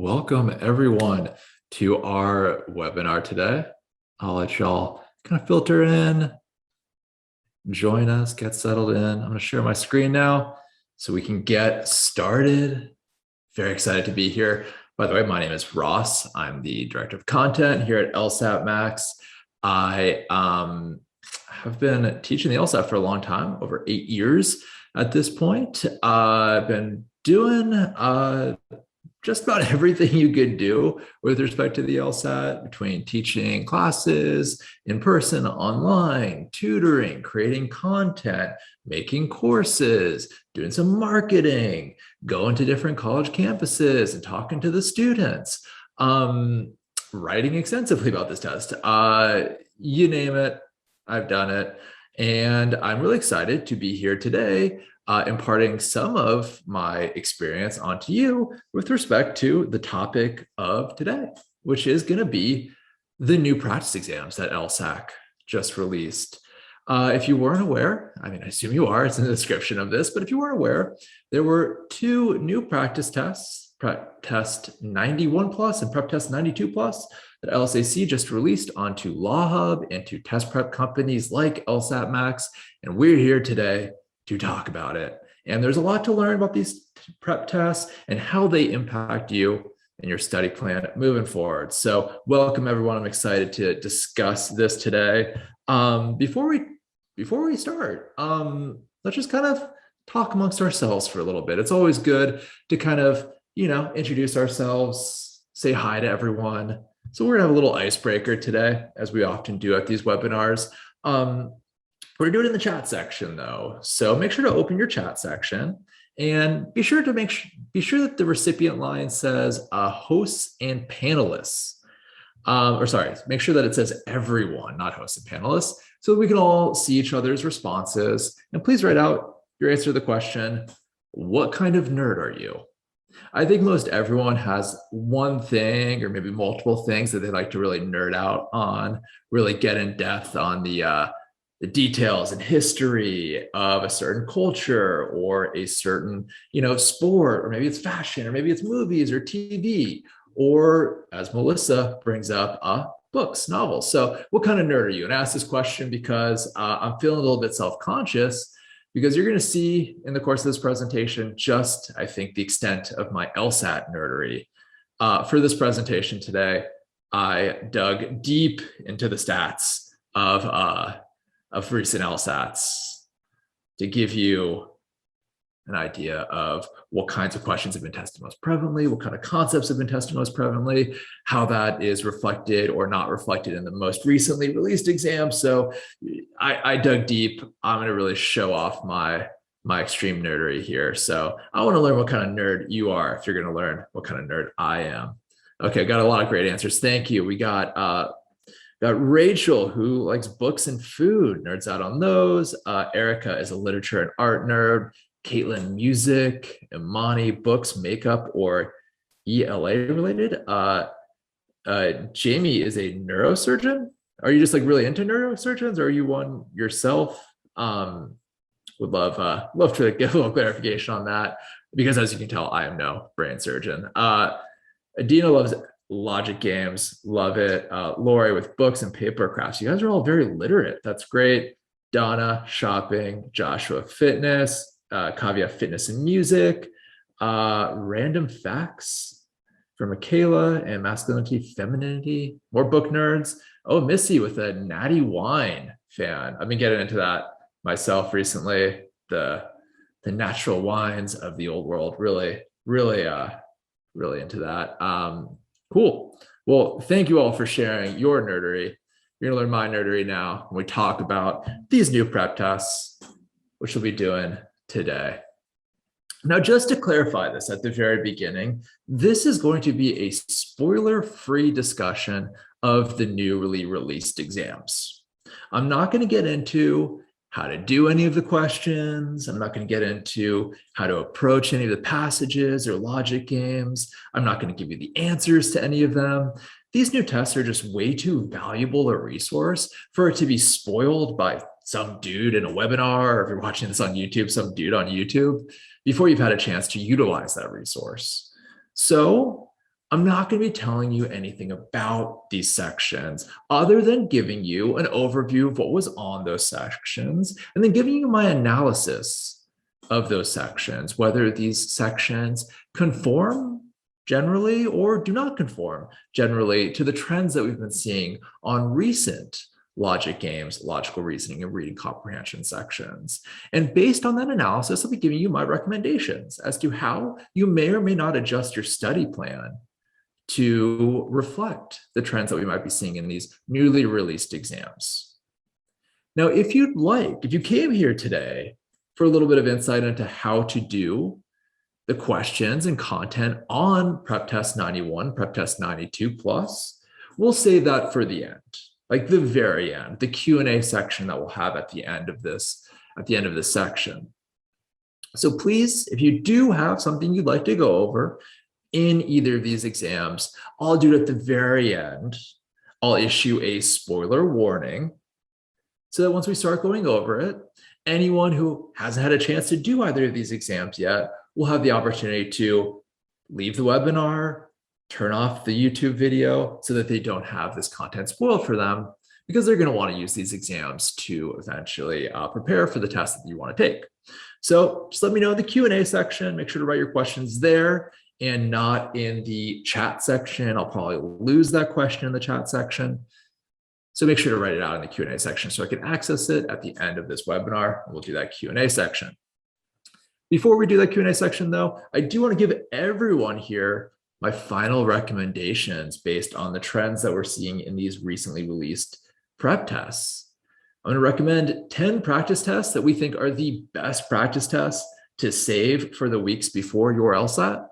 Welcome everyone to our webinar today. I'll let y'all kind of filter in, join us, get settled in. I'm going to share my screen now so we can get started. Very excited to be here. By the way, my name is Ross. I'm the director of content here at LSATMax. I have been teaching the LSAT for a long time, over 8 years at this point. I've been doing just about everything you could do with respect to the LSAT, between teaching classes, in person, online, tutoring, creating content, making courses, doing some marketing, going to different college campuses and talking to the students, writing extensively about this test. You name it, I've done it. And I'm really excited to be here today imparting some of my experience onto you with respect to the topic of today, which is going to be the new practice exams that LSAC just released. If you weren't aware, I mean, I assume you are, it's in the description of this, but if you weren't aware, there were two new practice tests, Prep Test 91 Plus and Prep Test 92 Plus, that LSAC just released onto Law Hub and to test prep companies like LSATMax, and we're here today to talk about it. And there's a lot to learn about these prep tests and how they impact you and your study plan moving forward. So welcome everyone. I'm excited to discuss this today. Before we start, let's just kind of talk amongst ourselves for a little bit. It's always good to kind of, introduce ourselves, say hi to everyone. So we're gonna have a little icebreaker today, as we often do at these webinars. We're gonna do it in the chat section though. So make sure to open your chat section and be sure that the recipient line says hosts and panelists. Make sure that it says everyone, not hosts and panelists, so we can all see each other's responses. And please write out your answer to the question, what kind of nerd are you? I think most everyone has one thing or maybe multiple things that they like to really nerd out on, really get in depth on the details and history of a certain culture or a certain, sport, or maybe it's fashion, or maybe it's movies or TV, or as Melissa brings up, books, novels. So what kind of nerd are you? And I ask this question because I'm feeling a little bit self-conscious, because you're going to see in the course of this presentation just, I think, the extent of my LSAT nerdery. For this presentation today, I dug deep into the stats of recent LSATs to give you an idea of what kinds of questions have been tested most prevalently, what kind of concepts have been tested most prevalently, how that is reflected or not reflected in the most recently released exam. So I dug deep. I'm going to really show off my extreme nerdery here. So I want to learn what kind of nerd you are if you're going to learn what kind of nerd I am. Okay, got a lot of great answers. Thank you. We got Rachel, who likes books and food, nerds out on those. Erica is a literature and art nerd. Caitlin, music. Imani, books, makeup, or ELA related. Jamie is a neurosurgeon. Are you just like really into neurosurgeons, or are you one yourself? Would love to get a little clarification on that, because as you can tell, I am no brain surgeon. Adina loves logic games, love it. Lori with books and paper crafts. You guys are all very literate. That's great. Donna, shopping. Joshua, fitness. Kavya, fitness and music. Random facts for Michaela and masculinity, femininity. More book nerds. Oh, Missy with a natty wine fan. I've been getting into that myself recently. The natural wines of the old world. Really into that. Cool. Well, thank you all for sharing your nerdery. You're gonna learn my nerdery now when we talk about these new prep tests, which we'll be doing today. Now, just to clarify this at the very beginning, this is going to be a spoiler-free discussion of the newly released exams. I'm not going to get into how to do any of the questions. I'm not going to get into how to approach any of the passages or logic games. I'm not going to give you the answers to any of them. These new tests are just way too valuable a resource for it to be spoiled by some dude in a webinar, or if you're watching this on YouTube, some dude on YouTube, before you've had a chance to utilize that resource. So I'm not going to be telling you anything about these sections other than giving you an overview of what was on those sections and then giving you my analysis of those sections, whether these sections conform generally or do not conform generally to the trends that we've been seeing on recent logic games, logical reasoning, and reading comprehension sections. And based on that analysis, I'll be giving you my recommendations as to how you may or may not adjust your study plan to reflect the trends that we might be seeing in these newly released exams. Now, if you came here today for a little bit of insight into how to do the questions and content on Prep Test 91, Prep Test 92 plus, we'll save that for the end, like the very end, the Q&A section that we'll have at the end of this section. So please, if you do have something you'd like to go over in either of these exams, I'll do it at the very end. I'll issue a spoiler warning so that once we start going over it, anyone who hasn't had a chance to do either of these exams yet will have the opportunity to leave the webinar, turn off the YouTube video so that they don't have this content spoiled for them, because they're going to want to use these exams to eventually prepare for the test that you want to take. So just let me know in the Q&A section. Make sure to write your questions there and not in the chat section. I'll probably lose that question in the chat section. So make sure to write it out in the Q&A section so I can access it at the end of this webinar. We'll do that Q&A section. Before we do that Q&A section though, I do want to give everyone here my final recommendations based on the trends that we're seeing in these recently released prep tests. I'm going to recommend 10 practice tests that we think are the best practice tests to save for the weeks before your LSAT.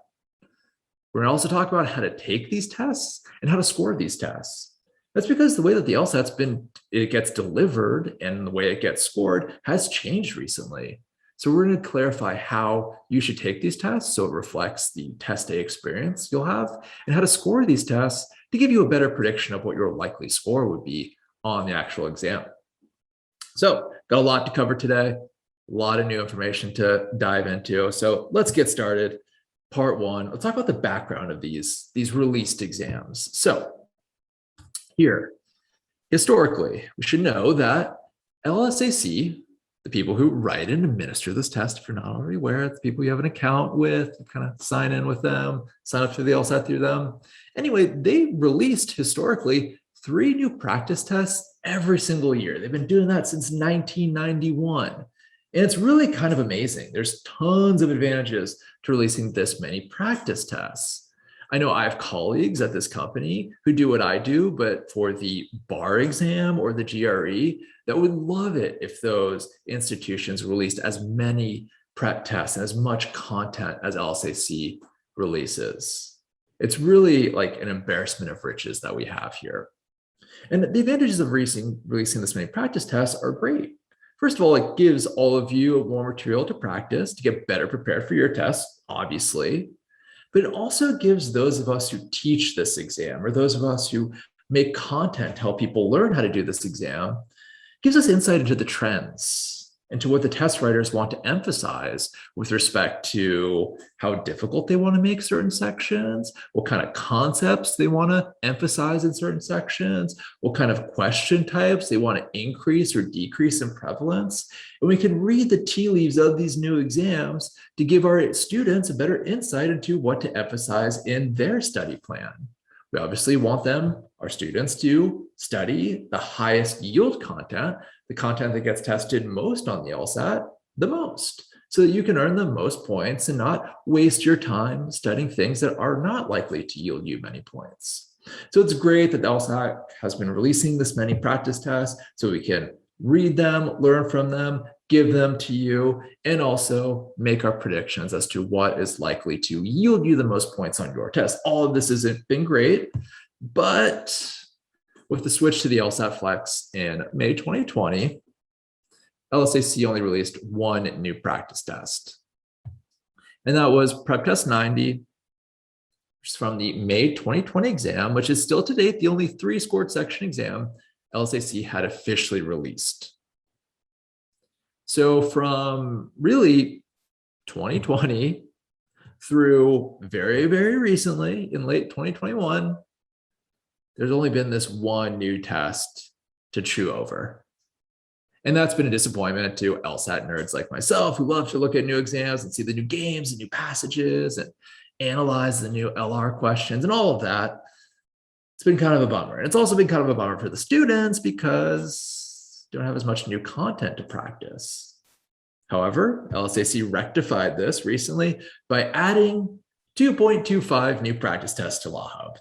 We're going to also talk about how to take these tests and how to score these tests. That's because the way that the LSAT gets delivered and the way it gets scored has changed recently. So we're going to clarify how you should take these tests so it reflects the test day experience you'll have, and how to score these tests to give you a better prediction of what your likely score would be on the actual exam. So got a lot to cover today, a lot of new information to dive into. So let's get started. Part one, let's talk about the background of these released exams. So here, historically, we should know that LSAC, the people who write and administer this test, if you're not already aware, it's the people you have an account with, you kind of sign in with them, sign up to the LSAT through them. Anyway, they released historically 3 new practice tests every single year. They've been doing that since 1991. And it's really kind of amazing. There's tons of advantages to releasing this many practice tests. I know I have colleagues at this company who do what I do, but for the bar exam or the GRE, that would love it if those institutions released as many prep tests and as much content as LSAC releases. It's really like an embarrassment of riches that we have here. And the advantages of releasing this many practice tests are great. First of all, it gives all of you more material to practice to get better prepared for your tests, obviously. But it also gives those of us who teach this exam, or those of us who make content to help people learn how to do this exam, gives us insight into the trends, into what the test writers want to emphasize with respect to how difficult they want to make certain sections, what kind of concepts they want to emphasize in certain sections, what kind of question types they want to increase or decrease in prevalence. And we can read the tea leaves of these new exams to give our students a better insight into what to emphasize in their study plan. We obviously want our students, to study the highest yield content, the content that gets tested most on the LSAT, the most, so that you can earn the most points and not waste your time studying things that are not likely to yield you many points. So it's great that the LSAT has been releasing this many practice tests so we can read them, learn from them, give them to you, and also make our predictions as to what is likely to yield you the most points on your test. All of this hasn't been great, but with the switch to the LSAT-Flex in May 2020, LSAC only released 1 new practice test. And that was Prep Test 90, which is from the May 2020 exam, which is still to date the only 3 scored section exam LSAC had officially released. So from really 2020 through very, very recently in late 2021, there's only been this one new test to chew over. And that's been a disappointment to LSAT nerds like myself who love to look at new exams and see the new games and new passages and analyze the new LR questions and all of that. It's been kind of a bummer. And it's also been kind of a bummer for the students because they don't have as much new content to practice. However, LSAC rectified this recently by adding 2.25 new practice tests to Law Hub.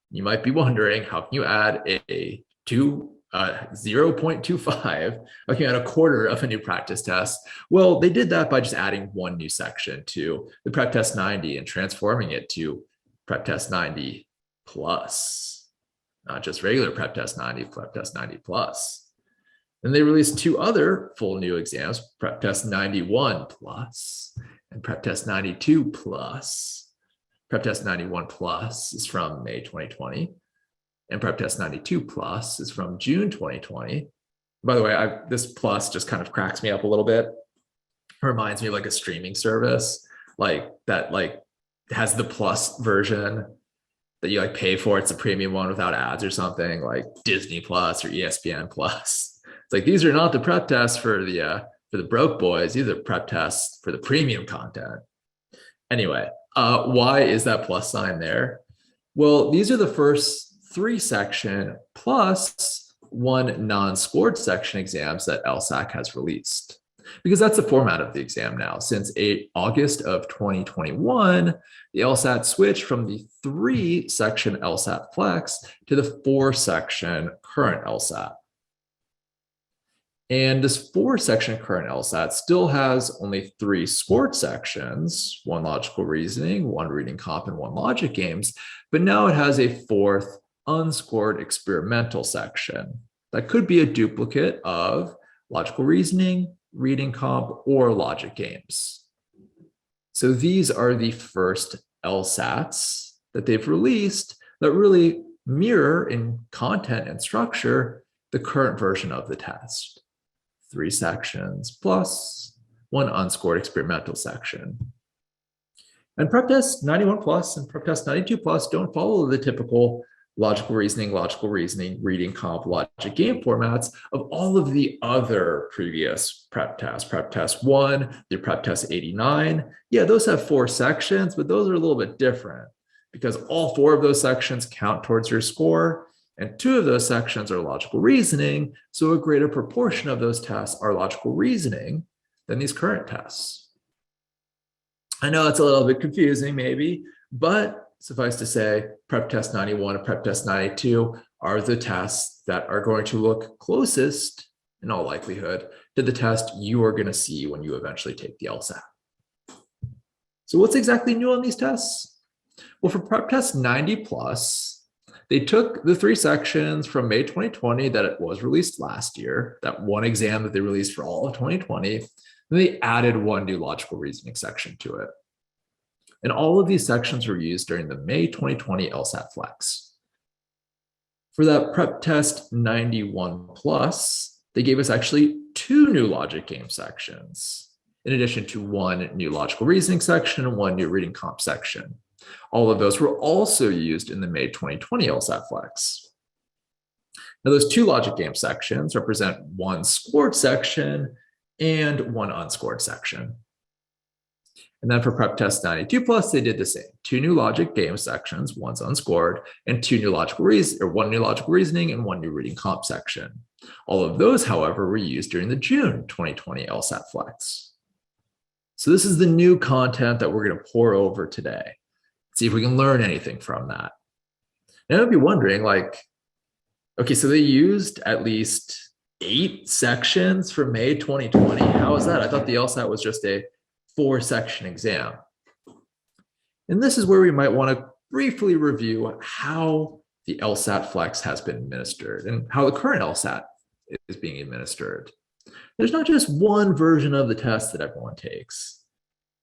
You might be wondering, how can you add a 0.25, looking at a quarter of a new practice test? Well, they did that by just adding one new section to the Prep Test 90 and transforming it to Prep Test 90 plus, not just regular Prep Test 90, Prep Test 90 plus. Then they released two other full new exams, Prep Test 91 plus and Prep Test 92 plus. Prep Test 91 plus is from May 2020. And Prep Test 92 plus is from June 2020. By the way, this plus just kind of cracks me up a little bit. It reminds me of like a streaming service like that, like has the plus version that you like pay for. It's a premium one without ads or something, like Disney Plus or ESPN Plus. It's like, these are not the prep tests for the broke boys. These are prep tests for the premium content. Anyway, why is that plus sign there? Well, these are the first 3 section plus 1 non-scored section exams that LSAC has released, because that's the format of the exam now. Since August of 2021, the LSAT switched from the 3 section LSAT-Flex to the 4 section current LSAT. And this 4 section current LSAT still has only 3 scored sections, 1 logical reasoning, 1 reading comp, and 1 logic games, but now it has a 4th unscored experimental section that could be a duplicate of logical reasoning, reading comp, or logic games. So these are the first LSATs that they've released that really mirror in content and structure the current version of the test. 3 sections plus 1 unscored experimental section. And Prep Test 91 plus and Prep Test 92 plus don't follow the typical logical reasoning, reading comp, logic game formats of all of the other previous prep tests. Prep Test 1, the Prep Test 89. Yeah, those have 4 sections, but those are a little bit different because all 4 of those sections count towards your score, and 2 of those sections are logical reasoning, so a greater proportion of those tests are logical reasoning than these current tests. I know it's a little bit confusing maybe, but suffice to say, Prep Test 91 and Prep Test 92 are the tests that are going to look closest, in all likelihood, to the test you are going to see when you eventually take the LSAT. So what's exactly new on these tests? Well, for Prep Test 90 plus, they took the 3 sections from May 2020 that it was released last year, that 1 exam that they released for all of 2020, and they added 1 new logical reasoning section to it. And all of these sections were used during the May 2020 LSAT Flex. For that Prep Test 91 plus, they gave us actually 2 new logic game sections, in addition to 1 new logical reasoning section and 1 new reading comp section. All of those were also used in the May 2020 LSAT Flex. Now, those 2 logic game sections represent 1 scored section and 1 unscored section. And then for Prep Test 92 plus, they did the same. 2 new logic game sections, 1's unscored, and 1 new logical reasoning and 1 new reading comp section. All of those, however, were used during the June 2020 LSAT Flex. So this is the new content that we're going to pour over today. See if we can learn anything from that. Now, I'd be wondering, like, okay, so they used at least 8 sections for May 2020. How is that? I thought the LSAT was just a 4-section exam. And this is where we might want to briefly review how the LSAT Flex has been administered and how the current LSAT is being administered. There's not just one version of the test that everyone takes.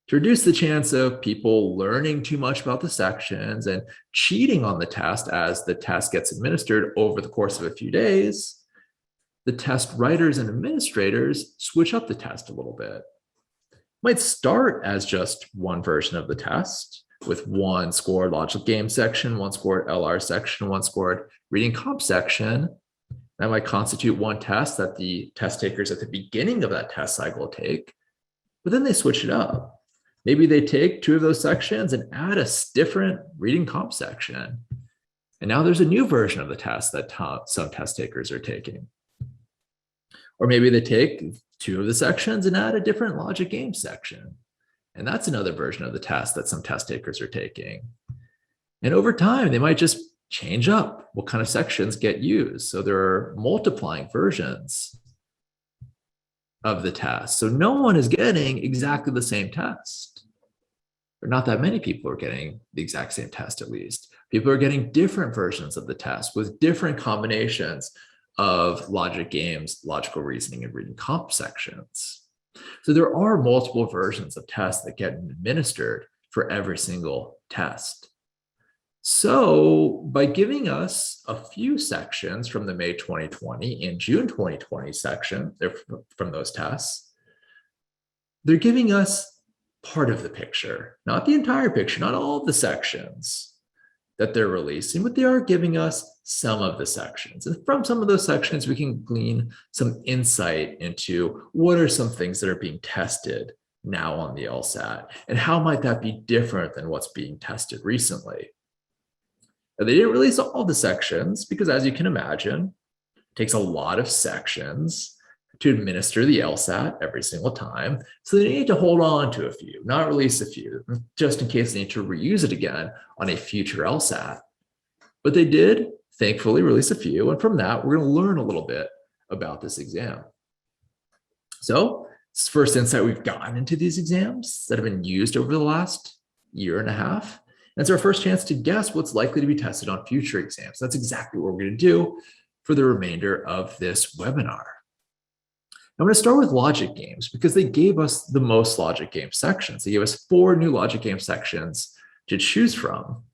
To reduce the chance of people learning too much about the sections and cheating on the test as the test gets administered over the course of a few days, the test writers and administrators switch up the test a little bit. might start as just one version of the test with one scored logic game section, one scored LR section, one scored reading comp section. That might constitute one test that the test takers at the beginning of that test cycle take, but then they switch it up. Maybe they take two of those sections and add a different reading comp section. And now there's a new version of the test that some test takers are taking. Or maybe they take two of the sections and add a different logic game section. And that's another version of the test that some test takers are taking. And over time, they might just change up what kind of sections get used. So there are multiplying versions of the test. So no one is getting exactly the same test. Or not that many people are getting the exact same test, at least. People are getting different versions of the test with different combinations of logic games, logical reasoning, and reading comp sections. So there are multiple versions of tests that get administered for every single test. So by giving us a few sections from the May 2020 and June 2020 section from those tests, they're giving us part of the picture, not the entire picture, not all of the sections that they're releasing, but they are giving us some of the sections. And from some of those sections, we can glean some insight into what are some things that are being tested now on the LSAT, and how might that be different than what's being tested recently. Now, they didn't release all the sections because, as you can imagine, it takes a lot of sections to administer the LSAT every single time. So they need to hold on to a few, not release a few, just in case they need to reuse it again on a future LSAT. But they did, thankfully, release a few. And from that, we're going to learn a little bit about this exam. So it's the first insight we've gotten into these exams that have been used over the last year and a half. And it's our first chance to guess what's likely to be tested on future exams. That's exactly what we're going to do for the remainder of this webinar. I'm going to start with logic games because they gave us the most logic game sections. They gave us 4 new logic game sections to choose from.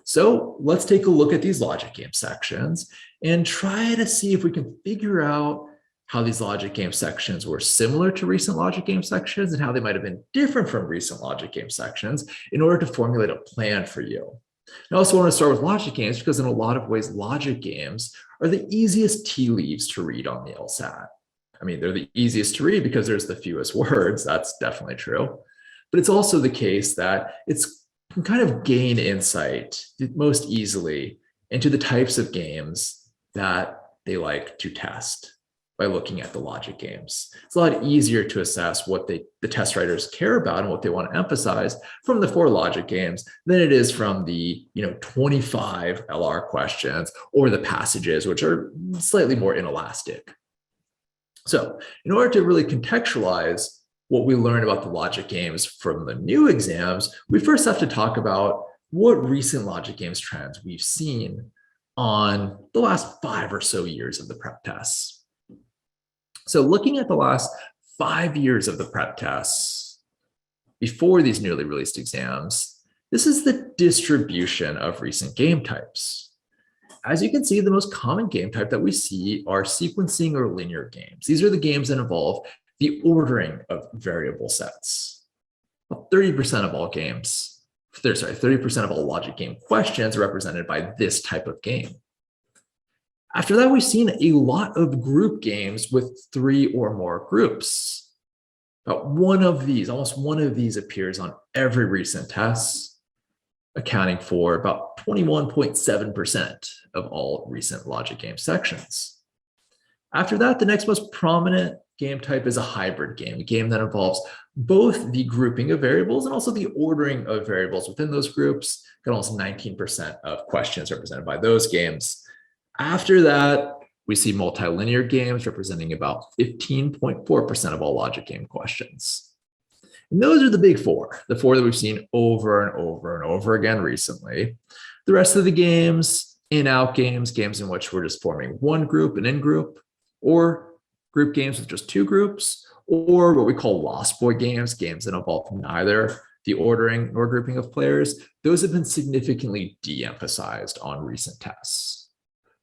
So let's take a look at these logic game sections and try to see if we can figure out how these logic game sections were similar to recent logic game sections and how they might have been different from recent logic game sections in order to formulate a plan for you. I also want to start with logic games because in a lot of ways, logic games are the easiest tea leaves to read on the LSAT. I mean, they're the easiest to read because there's the fewest words. That's definitely true. But it's also the case that it's can kind of gain insight most easily into the types of games that they like to test by looking at the logic games. It's a lot easier to assess what the test writers care about and what they want to emphasize from the 4 logic games than it is from the 25 LR questions or the passages, which are slightly more inelastic. So in order to really contextualize what we learned about the logic games from the new exams, we first have to talk about what recent logic games trends we've seen on the last 5 or so years of the prep tests. So looking at the last 5 years of the prep tests before these newly released exams, this is the distribution of recent game types. As you can see, the most common game type that we see are sequencing or linear games. These are the games that involve the ordering of variable sets. About 30% of all games, 30% of all logic game questions are represented by this type of game. After that, we've seen a lot of group games with 3 or more groups. About almost one of these appears on every recent test, accounting for about 21.7% of all recent logic game sections. After that, the next most prominent game type is a hybrid game, a game that involves both the grouping of variables and also the ordering of variables within those groups. Got almost 19% of questions represented by those games. After that, we see multilinear games representing about 15.4% of all logic game questions. And those are the big 4, the 4 that we've seen over and over and over again recently. The rest of the games, in-out games, games in which we're just forming one group, an in-group, or group games with just 2 groups, or what we call lost boy games, games that involve neither the ordering nor grouping of players. Those have been significantly de-emphasized on recent tests.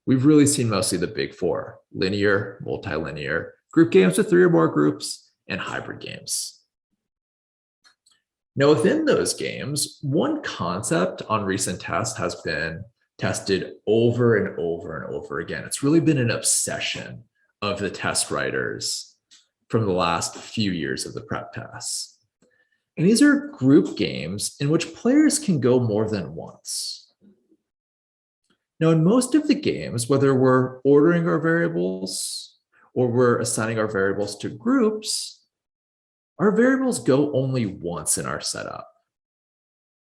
We've really seen mostly the big 4, linear, multilinear, group games with 3 or more groups, and hybrid games. Now, within those games, one concept on recent tests has been tested over and over and over again. It's really been an obsession of the test writers from the last few years of the prep tests. And these are group games in which players can go more than once. Now, in most of the games, whether we're ordering our variables or we're assigning our variables to groups, our variables go only once in our setup,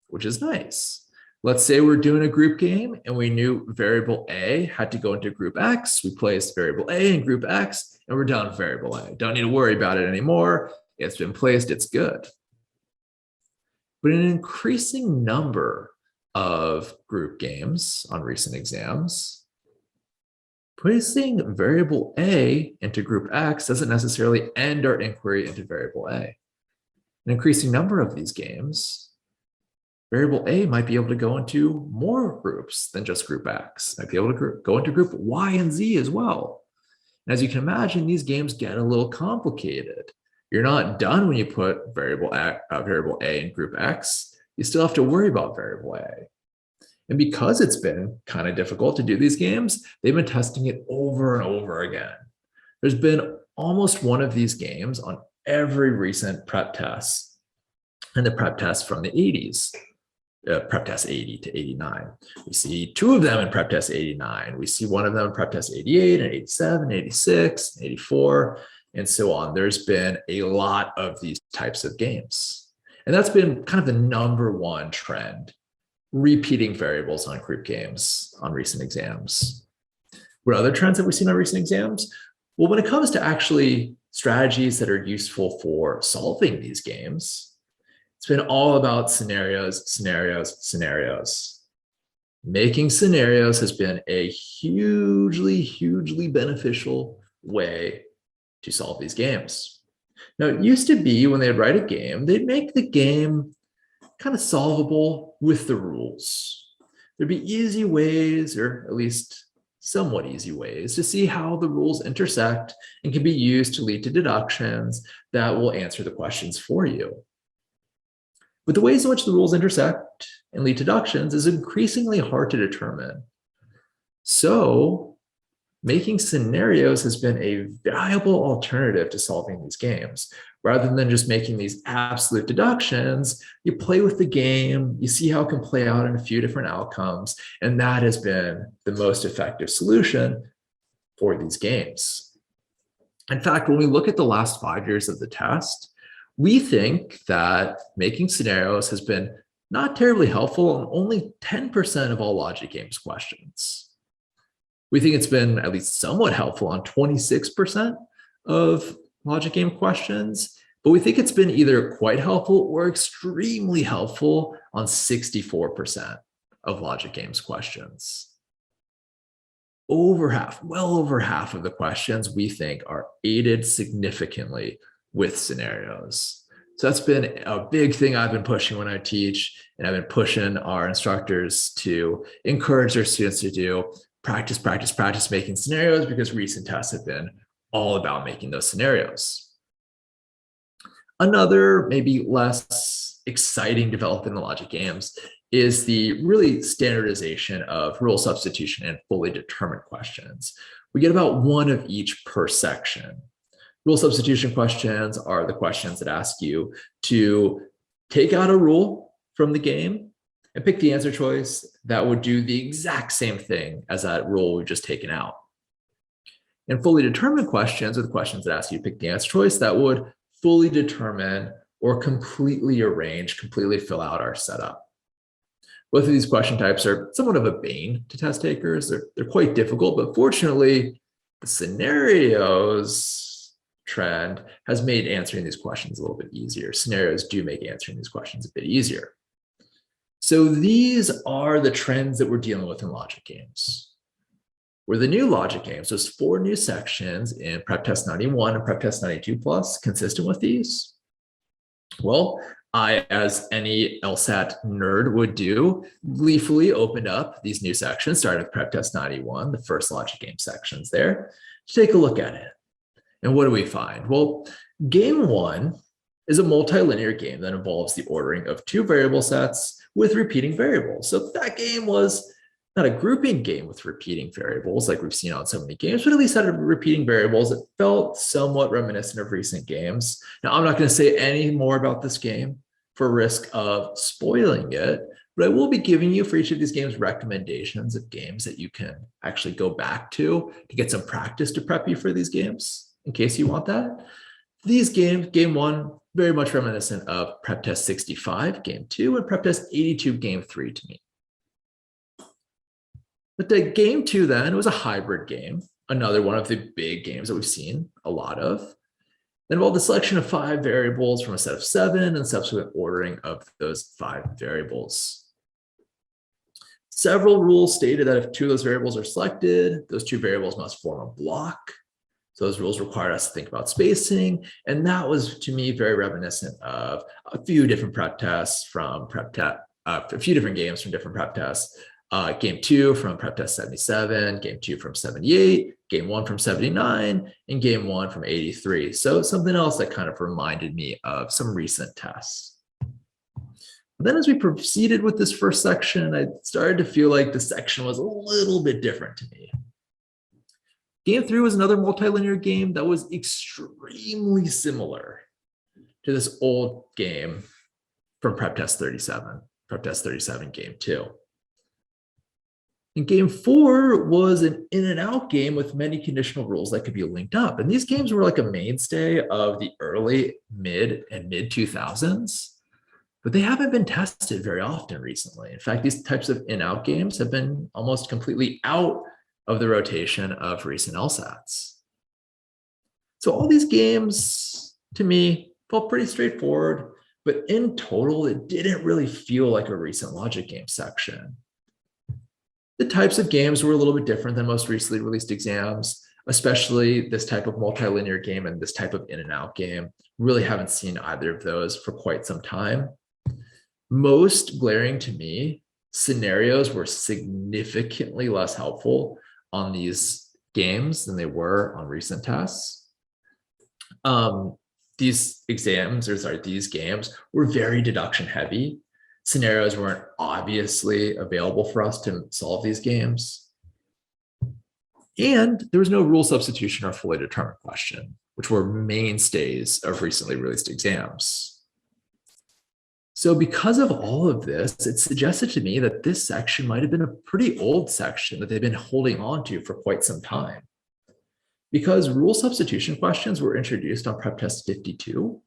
which is nice. Let's say we're doing a group game and we knew variable A had to go into group X. We placed variable A in group X and we're done with variable A. Don't need to worry about it anymore. It's been placed, it's good. But an increasing number of group games on recent exams, placing variable A into group X doesn't necessarily end our inquiry into variable A. An increasing number of these games, variable A might be able to go into more groups than just group X. Might be able to go into group Y and Z as well. And as you can imagine, these games get a little complicated. You're not done when you put variable A in group X. You still have to worry about variable A. And because it's been kind of difficult to do these games, they've been testing it over and over again. There's been almost one of these games on every recent prep test, and the prep test from the 80s, prep test 80 to 89. We see two of them in prep test 89. We see one of them in prep test 88 and 87, 86, 84, and so on. There's been a lot of these types of games. And that's been kind of the number one trend, repeating variables on group games on recent exams. What other trends have we seen on recent exams? Well, when it comes to actually strategies that are useful for solving these games, it's been all about scenarios, scenarios, scenarios. Making scenarios has been a hugely, hugely beneficial way to solve these games. Now, it used to be when they'd write a game, they'd make the game kind of solvable with the rules. There'd be easy ways, or at least somewhat easy ways, to see how the rules intersect and can be used to lead to deductions that will answer the questions for you. But the ways in which the rules intersect and lead to deductions is increasingly hard to determine. So making scenarios has been a valuable alternative to solving these games. Rather than just making these absolute deductions, you play with the game, you see how it can play out in a few different outcomes, and that has been the most effective solution for these games. In fact, when we look at the last 5 years of the test, we think that making scenarios has been not terribly helpful on only 10% of all logic games questions. We think it's been at least somewhat helpful on 26% of logic game questions, but we think it's been either quite helpful or extremely helpful on 64% of logic games questions. Over half, well over half of the questions we think are aided significantly with scenarios. So that's been a big thing I've been pushing when I teach, and I've been pushing our instructors to encourage their students to do. Practice, practice, practice making scenarios, because recent tests have been all about making those scenarios. Another maybe less exciting development in the logic games is the really standardization of rule substitution and fully determined questions. We get about one of each per section. Rule substitution questions are the questions that ask you to take out a rule from the game and pick the answer choice that would do the exact same thing as that rule we've just taken out. And fully determined questions are the questions that ask you to pick the answer choice that would fully determine or completely arrange, completely fill out our setup. Both of these question types are somewhat of a bane to test takers. They're quite difficult, but fortunately, the scenarios trend has made answering these questions a little bit easier. Scenarios do make answering these questions a bit easier. So these are the trends that we're dealing with in logic games. Were the new logic games, those 4 new sections in Prep Test 91 and Prep Test 92 Plus, consistent with these? Well, I, as any LSAT nerd would do, gleefully opened up these new sections, starting with Prep Test 91, the first logic game sections there, to take a look at it. And what do we find? Well, game 1 is a multilinear game that involves the ordering of two variable sets with repeating variables. So that game was not a grouping game with repeating variables like we've seen on so many games, but at least had repeating variables that felt somewhat reminiscent of recent games. Now, I'm not going to say any more about this game for risk of spoiling it, but I will be giving you for each of these games recommendations of games that you can actually go back to get some practice to prep you for these games in case you want that. These games, game one, very much reminiscent of Prep Test 65, game two, and Prep Test 82, game three to me. But the game two then was a hybrid game, another one of the big games that we've seen a lot of. It involved the selection of 5 variables from a set of 7 and subsequent ordering of those 5 variables. Several rules stated that if 2 of those variables are selected, those 2 variables must form a block. So those rules required us to think about spacing. And that was, to me, very reminiscent of a few different prep tests from a few different games from different prep tests. Game 2 from Prep Test 77, Game 2 from 78, Game 1 from 79, and Game 1 from 83. So something else that kind of reminded me of some recent tests. Then as we proceeded with this first section, I started to feel like the section was a little bit different to me. Game 3 was another multilinear game that was extremely similar to this old game from Prep Test 37, Prep Test 37, Game 2. And game 4 was an in and out game with many conditional rules that could be linked up. And these games were like a mainstay of the early, mid 2000s, but they haven't been tested very often recently. In fact, these types of in-out games have been almost completely out of the rotation of recent LSATs. So all these games, to me, felt pretty straightforward, but in total, it didn't really feel like a recent logic game section. The types of games were a little bit different than most recently released exams, especially this type of multilinear game and this type of in and out game. Really haven't seen either of those for quite some time. Most glaring to me, scenarios were significantly less helpful on these games than they were on recent tests. These games were very deduction heavy. Scenarios weren't obviously available for us to solve these games. And there was no rule substitution or fully determined question, which were mainstays of recently released exams. So because of all of this, it suggested to me that this section might have been a pretty old section that they've been holding on to for quite some time. Because rule substitution questions were introduced on Prep Test 52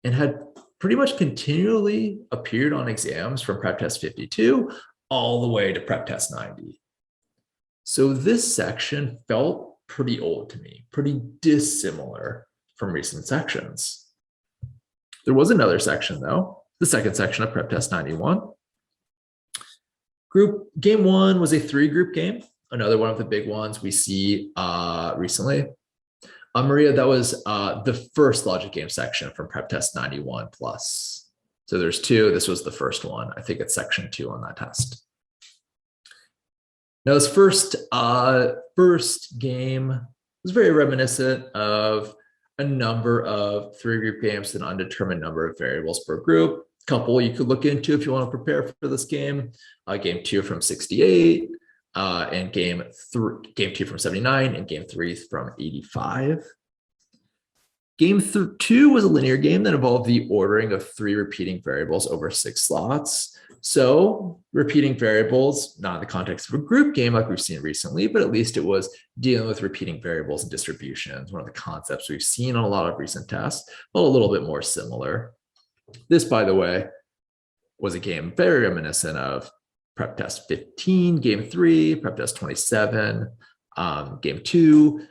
and had pretty much continually appeared on exams from Prep Test 52 all the way to Prep Test 90. So this section felt pretty old to me, pretty dissimilar from recent sections. There was another section though, the second section of Prep Test 91. Game 1 was a 3-group game, another one of the big ones we see recently. Maria, that was the first logic game section from Prep Test 91 plus. So there's 2. This was the first one. I think it's section 2 on that test. Now, this first game was very reminiscent of a number of 3-group games with an undetermined number of variables per group. A couple you could look into if you want to prepare for this game. Game 2 from 68. And game 2 from 79 and game 3 from 85. Game 2 was a linear game that involved the ordering of 3 repeating variables over 6 slots. So repeating variables, not in the context of a group game like we've seen recently, but at least it was dealing with repeating variables and distributions, one of the concepts we've seen on a lot of recent tests, but a little bit more similar. This, by the way, was a game very reminiscent of Prep Test 15, Game 3, Prep Test 27, Game 2,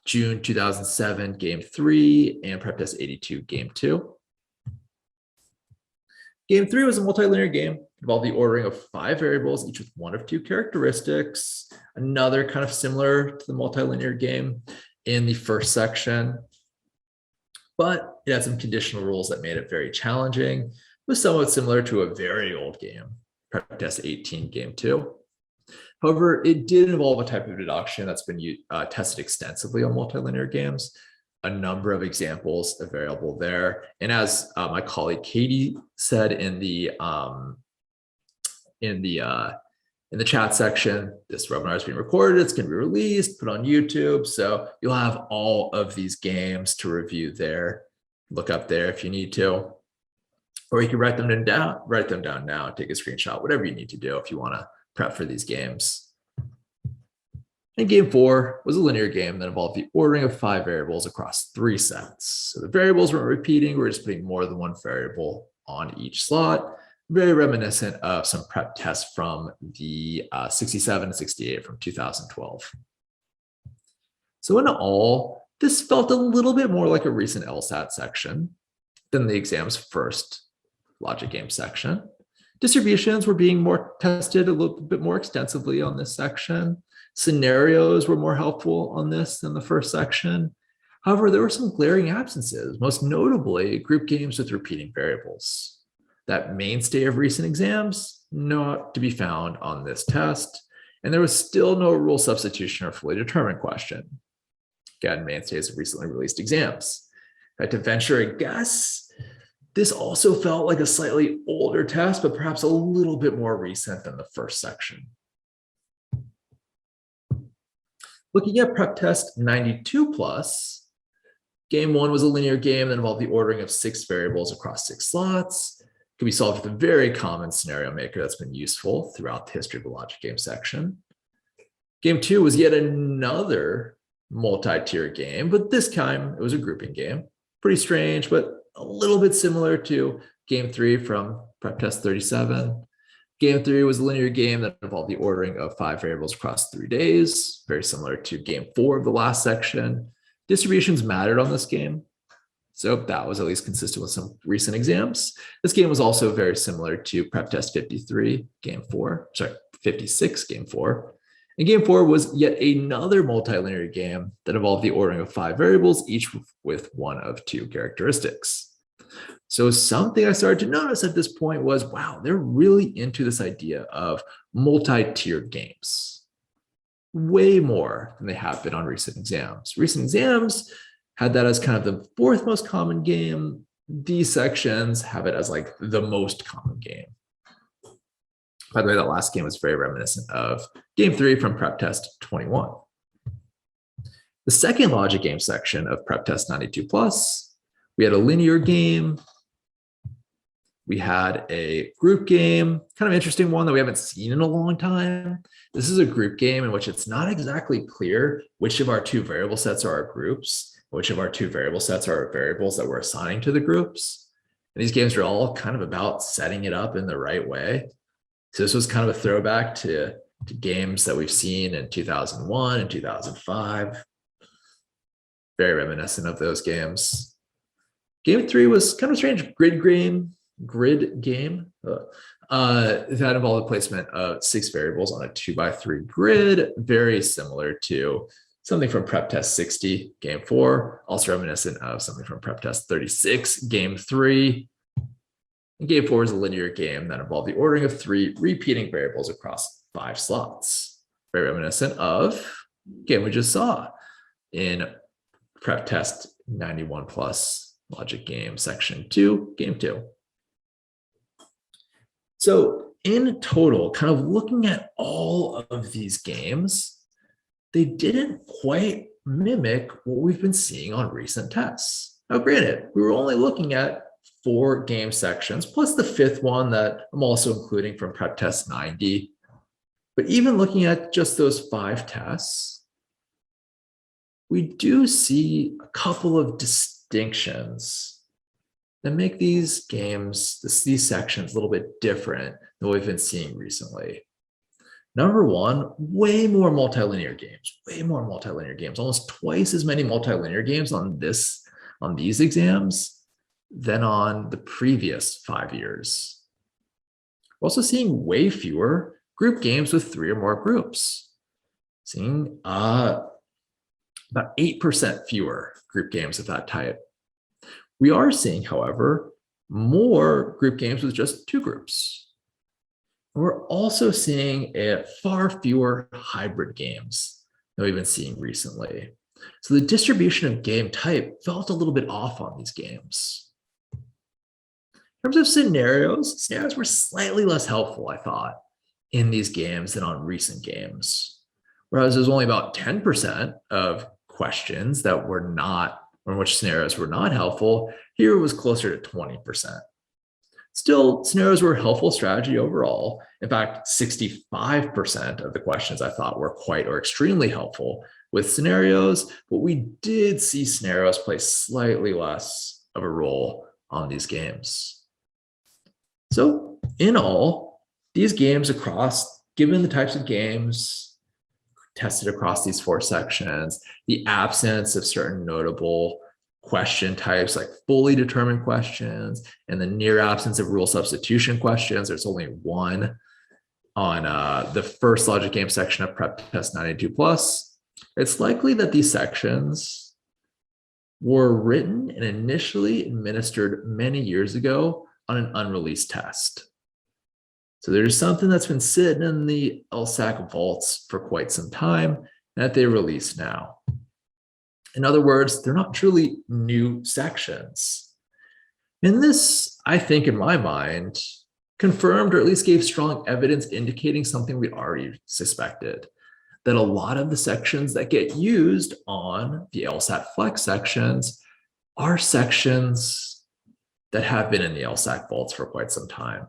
June 2007, Game 3, and Prep Test 82, Game 2. Game 3 was a multilinear game, involved the ordering of 5 variables, each with one of 2 characteristics, another kind of similar to the multilinear game in the first section. But it had some conditional rules that made it very challenging. It was somewhat similar to a very old game, Prep Test 18, Game 2. However, it did involve a type of deduction that's been tested extensively on multilinear games, a number of examples available there. And as my colleague Katie said in the chat section, this webinar is being recorded. It's going to be released, put on YouTube. So you'll have all of these games to review there. Look up there if you need to, or you can write them down now, take a screenshot, whatever you need to do if you want to prep for these games. And game 4 was a linear game that involved the ordering of 5 variables across 3 sets. So the variables weren't repeating, we're just putting more than one variable on each slot. Very reminiscent of some prep tests from the 67 and 68 from 2012. So in all, this felt a little bit more like a recent LSAT section than the exam's first logic game section. Distributions were being more tested a little bit more extensively on this section. Scenarios were more helpful on this than the first section. However, there were some glaring absences, most notably group games with repeating variables. That mainstay of recent exams, not to be found on this test. And there was still no rule substitution or fully determined question. Again, mainstays of recently released exams. I had to venture a guess. This also felt like a slightly older test, but perhaps a little bit more recent than the first section. Looking at prep test 92 plus, game 1 was a linear game that involved the ordering of 6 variables across 6 slots. Could be solved with a very common scenario maker that's been useful throughout the history of the logic game section. Game 2 was yet another multi-tier game, but this time it was a grouping game. Pretty strange, but a little bit similar to game 3 from prep test 37. Game 3 was a linear game that involved the ordering of 5 variables across 3 days, very similar to game 4 of the last section. Distributions mattered on this game, so that was at least consistent with some recent exams. This game was also very similar to prep test 56, game 4. And game 4 was yet another multilinear game that involved the ordering of 5 variables, each with one of 2 characteristics. So something I started to notice at this point was, wow, they're really into this idea of multi-tiered games. Way more than they have been on recent exams. Recent exams had that as kind of the 4th most common game. These sections have it as like the most common game. By the way, that last game was very reminiscent of game 3 from prep test 21. The second logic game section of prep test 92 plus, we had a linear game. We had a group game, kind of interesting one that we haven't seen in a long time. This is a group game in which it's not exactly clear which of our 2 variable sets are our groups, which of our 2 variable sets are our variables that we're assigning to the groups. And these games are all kind of about setting it up in the right way. So this was kind of a throwback to games that we've seen in 2001 and 2005. Very reminiscent of those games. Game 3 was kind of strange grid game that involved the placement of 6 variables on a 2x3 grid, very similar to something from prep test 60, game 4, also reminiscent of something from prep test 36, game 3. And game 4 is a linear game that involved the ordering of 3 repeating variables across 5 slots, very reminiscent of the game we just saw in prep test 91 plus logic game section 2, game 2. So in total, kind of looking at all of these games, they didn't quite mimic what we've been seeing on recent tests. Now, granted, we were only looking at 4 game sections, plus the 5th one that I'm also including from prep test 90. But even looking at just those 5 tests, we do see a couple of distinctions that make these games, these sections a little bit different than what we've been seeing recently. Number 1, way more multilinear games, almost twice as many multilinear games on these exams than on the previous 5 years. We're also seeing way fewer group games with 3 or more groups. Seeing about 8% fewer group games of that type. We are seeing, however, more group games with just 2 groups. We're also seeing far fewer hybrid games than we've been seeing recently. So the distribution of game type felt a little bit off on these games. In terms of scenarios were slightly less helpful, I thought, in these games than on recent games. Whereas there's only about 10% of questions that were not, or in which scenarios were not helpful. Here it was closer to 20%. Still, scenarios were a helpful strategy overall. In fact, 65% of the questions I thought were quite or extremely helpful with scenarios, but we did see scenarios play slightly less of a role on these games. So in all, these games across, given the types of games tested across these 4 sections, the absence of certain notable question types like fully determined questions and the near absence of rule substitution questions, there's only one on the first logic game section of prep test 92 plus, it's likely that these sections were written and initially administered many years ago on an unreleased test. So there's something that's been sitting in the LSAC vaults for quite some time that they release now. In other words, they're not truly new sections. And this, I think, in my mind, confirmed or at least gave strong evidence indicating something we already suspected, that a lot of the sections that get used on the lsat-flex sections are sections that have been in the LSAC vaults for quite some time.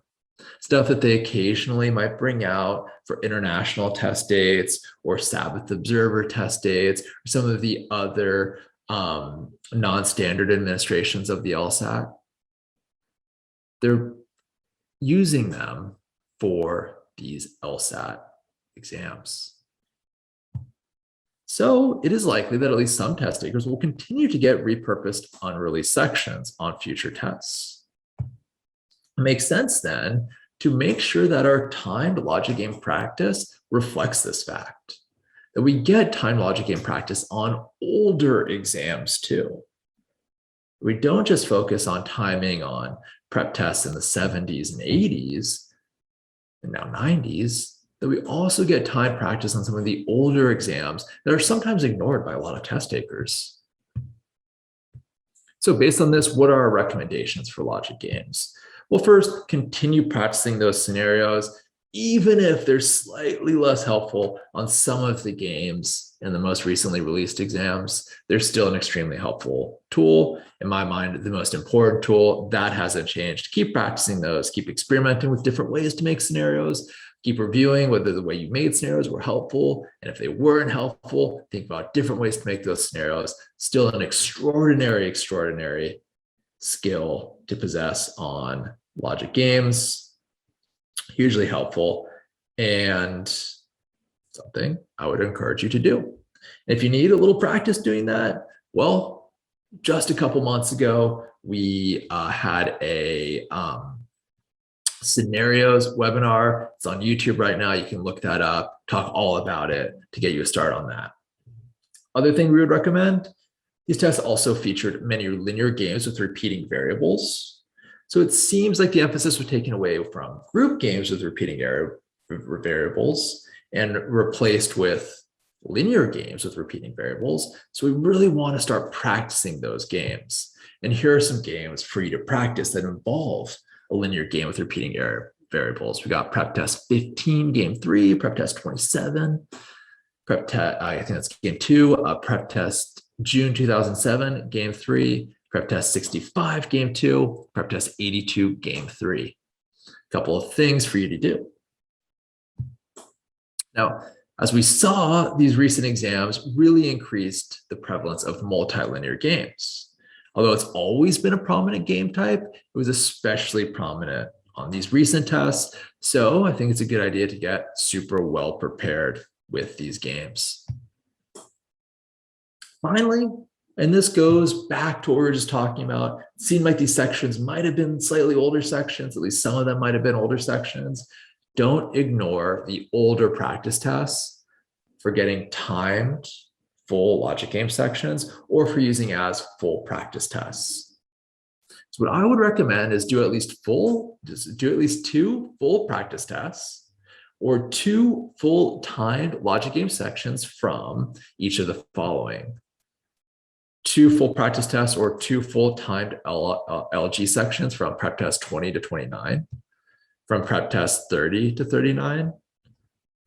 Stuff that they occasionally might bring out for international test dates or Sabbath Observer test dates, or some of the other non-standard administrations of the LSAT. They're using them for these LSAT exams. So it is likely that at least some test takers will continue to get repurposed unreleased sections on future tests. It makes sense then to make sure that our timed logic game practice reflects this fact, that we get timed logic game practice on older exams too. We don't just focus on timing on prep tests in the 70s and 80s, and now 90s, that we also get time practice on some of the older exams that are sometimes ignored by a lot of test takers. So based on this, what are our recommendations for logic games? Well, first, continue practicing those scenarios, even if they're slightly less helpful on some of the games in the most recently released exams. They're still an extremely helpful tool. In my mind, the most important tool. That hasn't changed. Keep practicing those, keep experimenting with different ways to make scenarios, keep reviewing whether the way you made scenarios were helpful. And if they weren't helpful, think about different ways to make those scenarios. Still an extraordinary skill to possess on logic games. Hugely helpful and something I would encourage you to do. And if you need a little practice doing that, well, just a couple months ago, we had a scenarios webinar. It's on YouTube right now. You can look that up, talk all about it to get you a start on that. Other thing we would recommend, these tests also featured many linear games with repeating variables. So it seems like the emphasis was taken away from group games with repeating variables and replaced with linear games with repeating variables. So we really want to start practicing those games. And here are some games for you to practice that involve a linear game with repeating variables. We got prep test 15, game 3, prep test 27, prep test, I think that's game 2, prep test June 2007, game 3, prep test 65, game 2, prep test 82, game 3. A couple of things for you to do. Now, as we saw, these recent exams really increased the prevalence of multilinear games. Although it's always been a prominent game type, it was especially prominent on these recent tests. So I think it's a good idea to get super well prepared with these games. Finally, and this goes back to what we were just talking about, it seemed like these sections might have been slightly older sections, at least some of them might have been older sections. Don't ignore the older practice tests for getting timed full logic game sections or for using as full practice tests. So what I would recommend is do at least 2 full practice tests or 2 full timed logic game sections from each of the following. 2 full practice tests or 2 full timed LG sections from prep test 20 to 29, from prep test 30 to 39,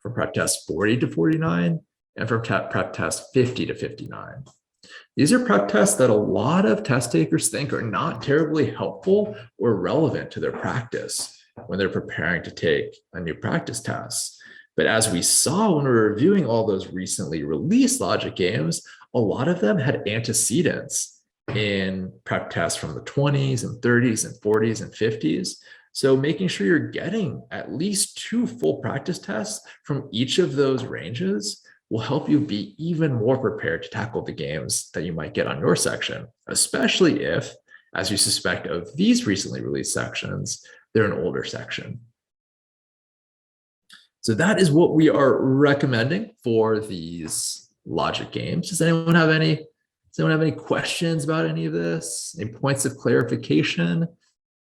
from prep test 40 to 49, and from prep test 50 to 59. These are prep tests that a lot of test takers think are not terribly helpful or relevant to their practice when they're preparing to take a new practice test. But as we saw when we were reviewing all those recently released logic games, a lot of them had antecedents in prep tests from the 20s and 30s and 40s and 50s. So making sure you're getting at least 2 full practice tests from each of those ranges will help you be even more prepared to tackle the games that you might get on your section, especially if, as you suspect of these recently released sections, they're an older section. So that is what we are recommending for these logic games. Does anyone have any questions about any of this? Any points of clarification?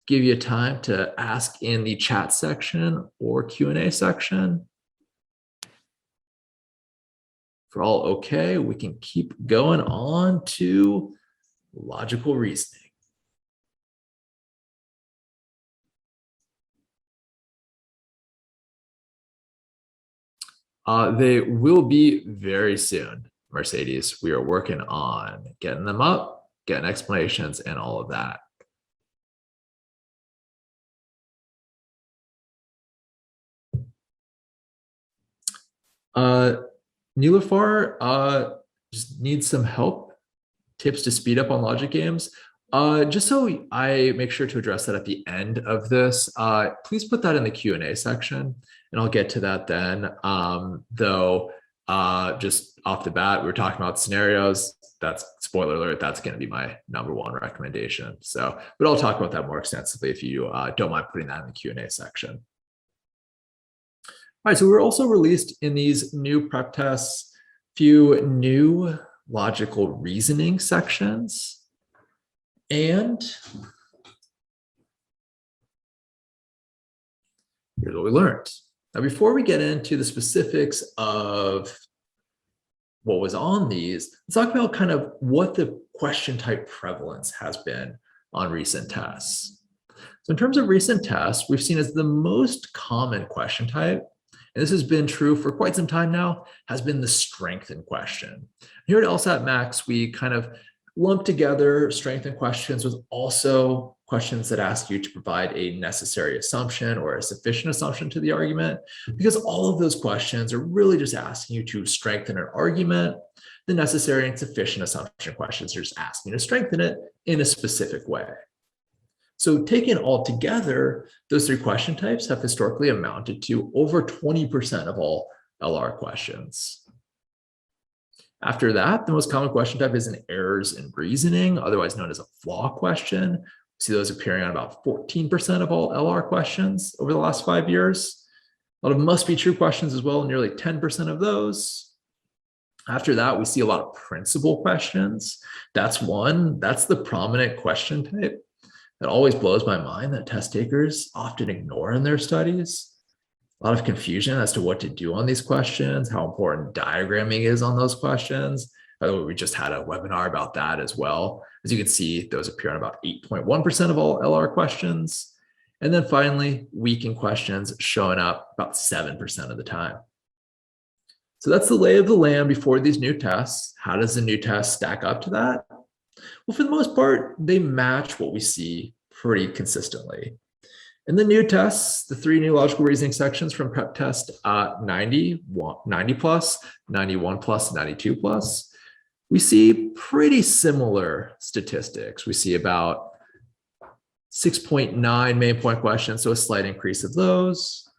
Give you time to ask in the chat section or Q&A section. If we're all okay, we can keep going on to logical reasoning. They will be very soon, Mercedes. We are working on getting them up, getting explanations, and all of that. Nilufar just needs some help, tips to speed up on logic games. Just so I make sure to address that at the end of this, please put that in the Q&A section, and I'll get to that then. Though, just off the bat, we were talking about scenarios. That's, spoiler alert, that's going to be my #1 recommendation. So, but I'll talk about that more extensively if you don't mind putting that in the Q&A section. All right, so we're also released in these new prep tests, few new logical reasoning sections. And here's what we learned. Now, before we get into the specifics of what was on these, let's talk about kind of what the question type prevalence has been on recent tests. So in terms of recent tests, we've seen as the most common question type, and this has been true for quite some time now, has been the strength in question. Here at LSATMax, we kind of lump together strength in questions with also questions that ask you to provide a necessary assumption or a sufficient assumption to the argument, because all of those questions are really just asking you to strengthen an argument. The necessary and sufficient assumption questions are just asking you to strengthen it in a specific way. So taken all together, those 3 question types have historically amounted to over 20% of all LR questions. After that, the most common question type is an errors in reasoning, otherwise known as a flaw question. We see those appearing on about 14% of all LR questions over the last 5 years. A lot of must be true questions as well, nearly 10% of those. After that, we see a lot of principal questions. That's the prominent question type that always blows my mind that test takers often ignore in their studies. A lot of confusion as to what to do on these questions, how important diagramming is on those questions. By the way, we just had a webinar about that as well. As you can see, those appear on about 8.1% of all LR questions. And then finally, weakened questions showing up about 7% of the time. So that's the lay of the land before these new tests. How does the new test stack up to that? Well, for the most part, they match what we see pretty consistently. In the new tests, the 3 new logical reasoning sections from prep test 90 plus, 91 plus, 92 plus, we see pretty similar statistics. We see about 6.9 main point questions, so a slight increase of those.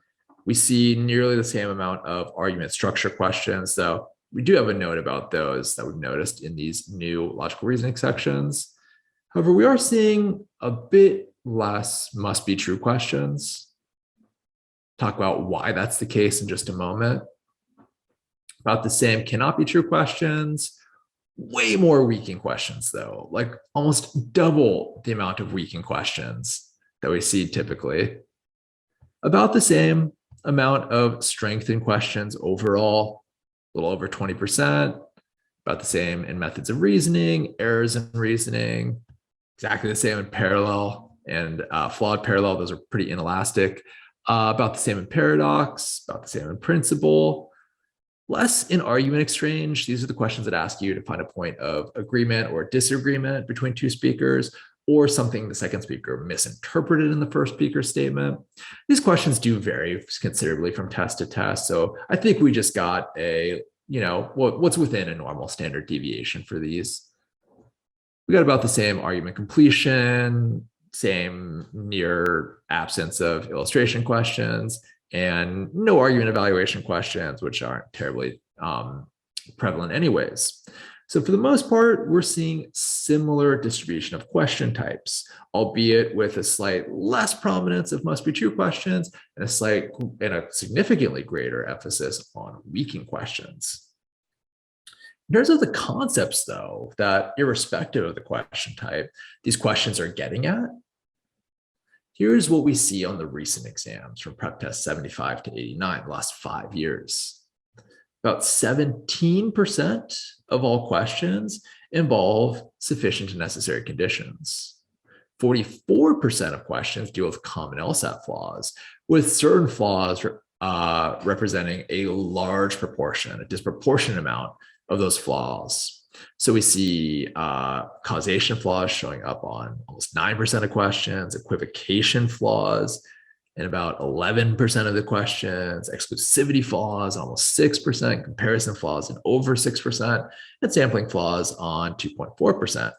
We see nearly the same amount of argument structure questions, though we do have a note about those that we've noticed in these new logical reasoning sections. However, we are seeing a bit less must be true questions. Talk about why that's the case in just a moment. About the same cannot be true questions. Way more weakened questions though, like almost double the amount of weakened questions that we see typically. About the same amount of strength in questions overall, a little over 20%. About the same in methods of reasoning, errors in reasoning, exactly the same in parallel and flawed parallel. Those are pretty inelastic. About the same in paradox, about the same in principle. Less in argument exchange. These are the questions that ask you to find a point of agreement or disagreement between two speakers, or something the second speaker misinterpreted in the first speaker's statement. These questions do vary considerably from test to test. So I think we just got a, what's within a normal standard deviation for these. We got about the same argument completion, same near absence of illustration questions, and no argument evaluation questions, which aren't terribly prevalent anyways. So for the most part, we're seeing similar distribution of question types, albeit with a slight less prominence of must be true questions and a significantly greater emphasis on weakening questions. In terms of the concepts, though, that irrespective of the question type, these questions are getting at, here's what we see on the recent exams from prep test 75 to 89, the last 5 years. About 17% of all questions involve sufficient and necessary conditions. 44% of questions deal with common LSAT flaws, with certain flaws representing a large proportion, a disproportionate amount of those flaws. So we see causation flaws showing up on almost 9% of questions, equivocation flaws in about 11% of the questions, exclusivity flaws almost 6%, comparison flaws in over 6%, and sampling flaws on 2.4%.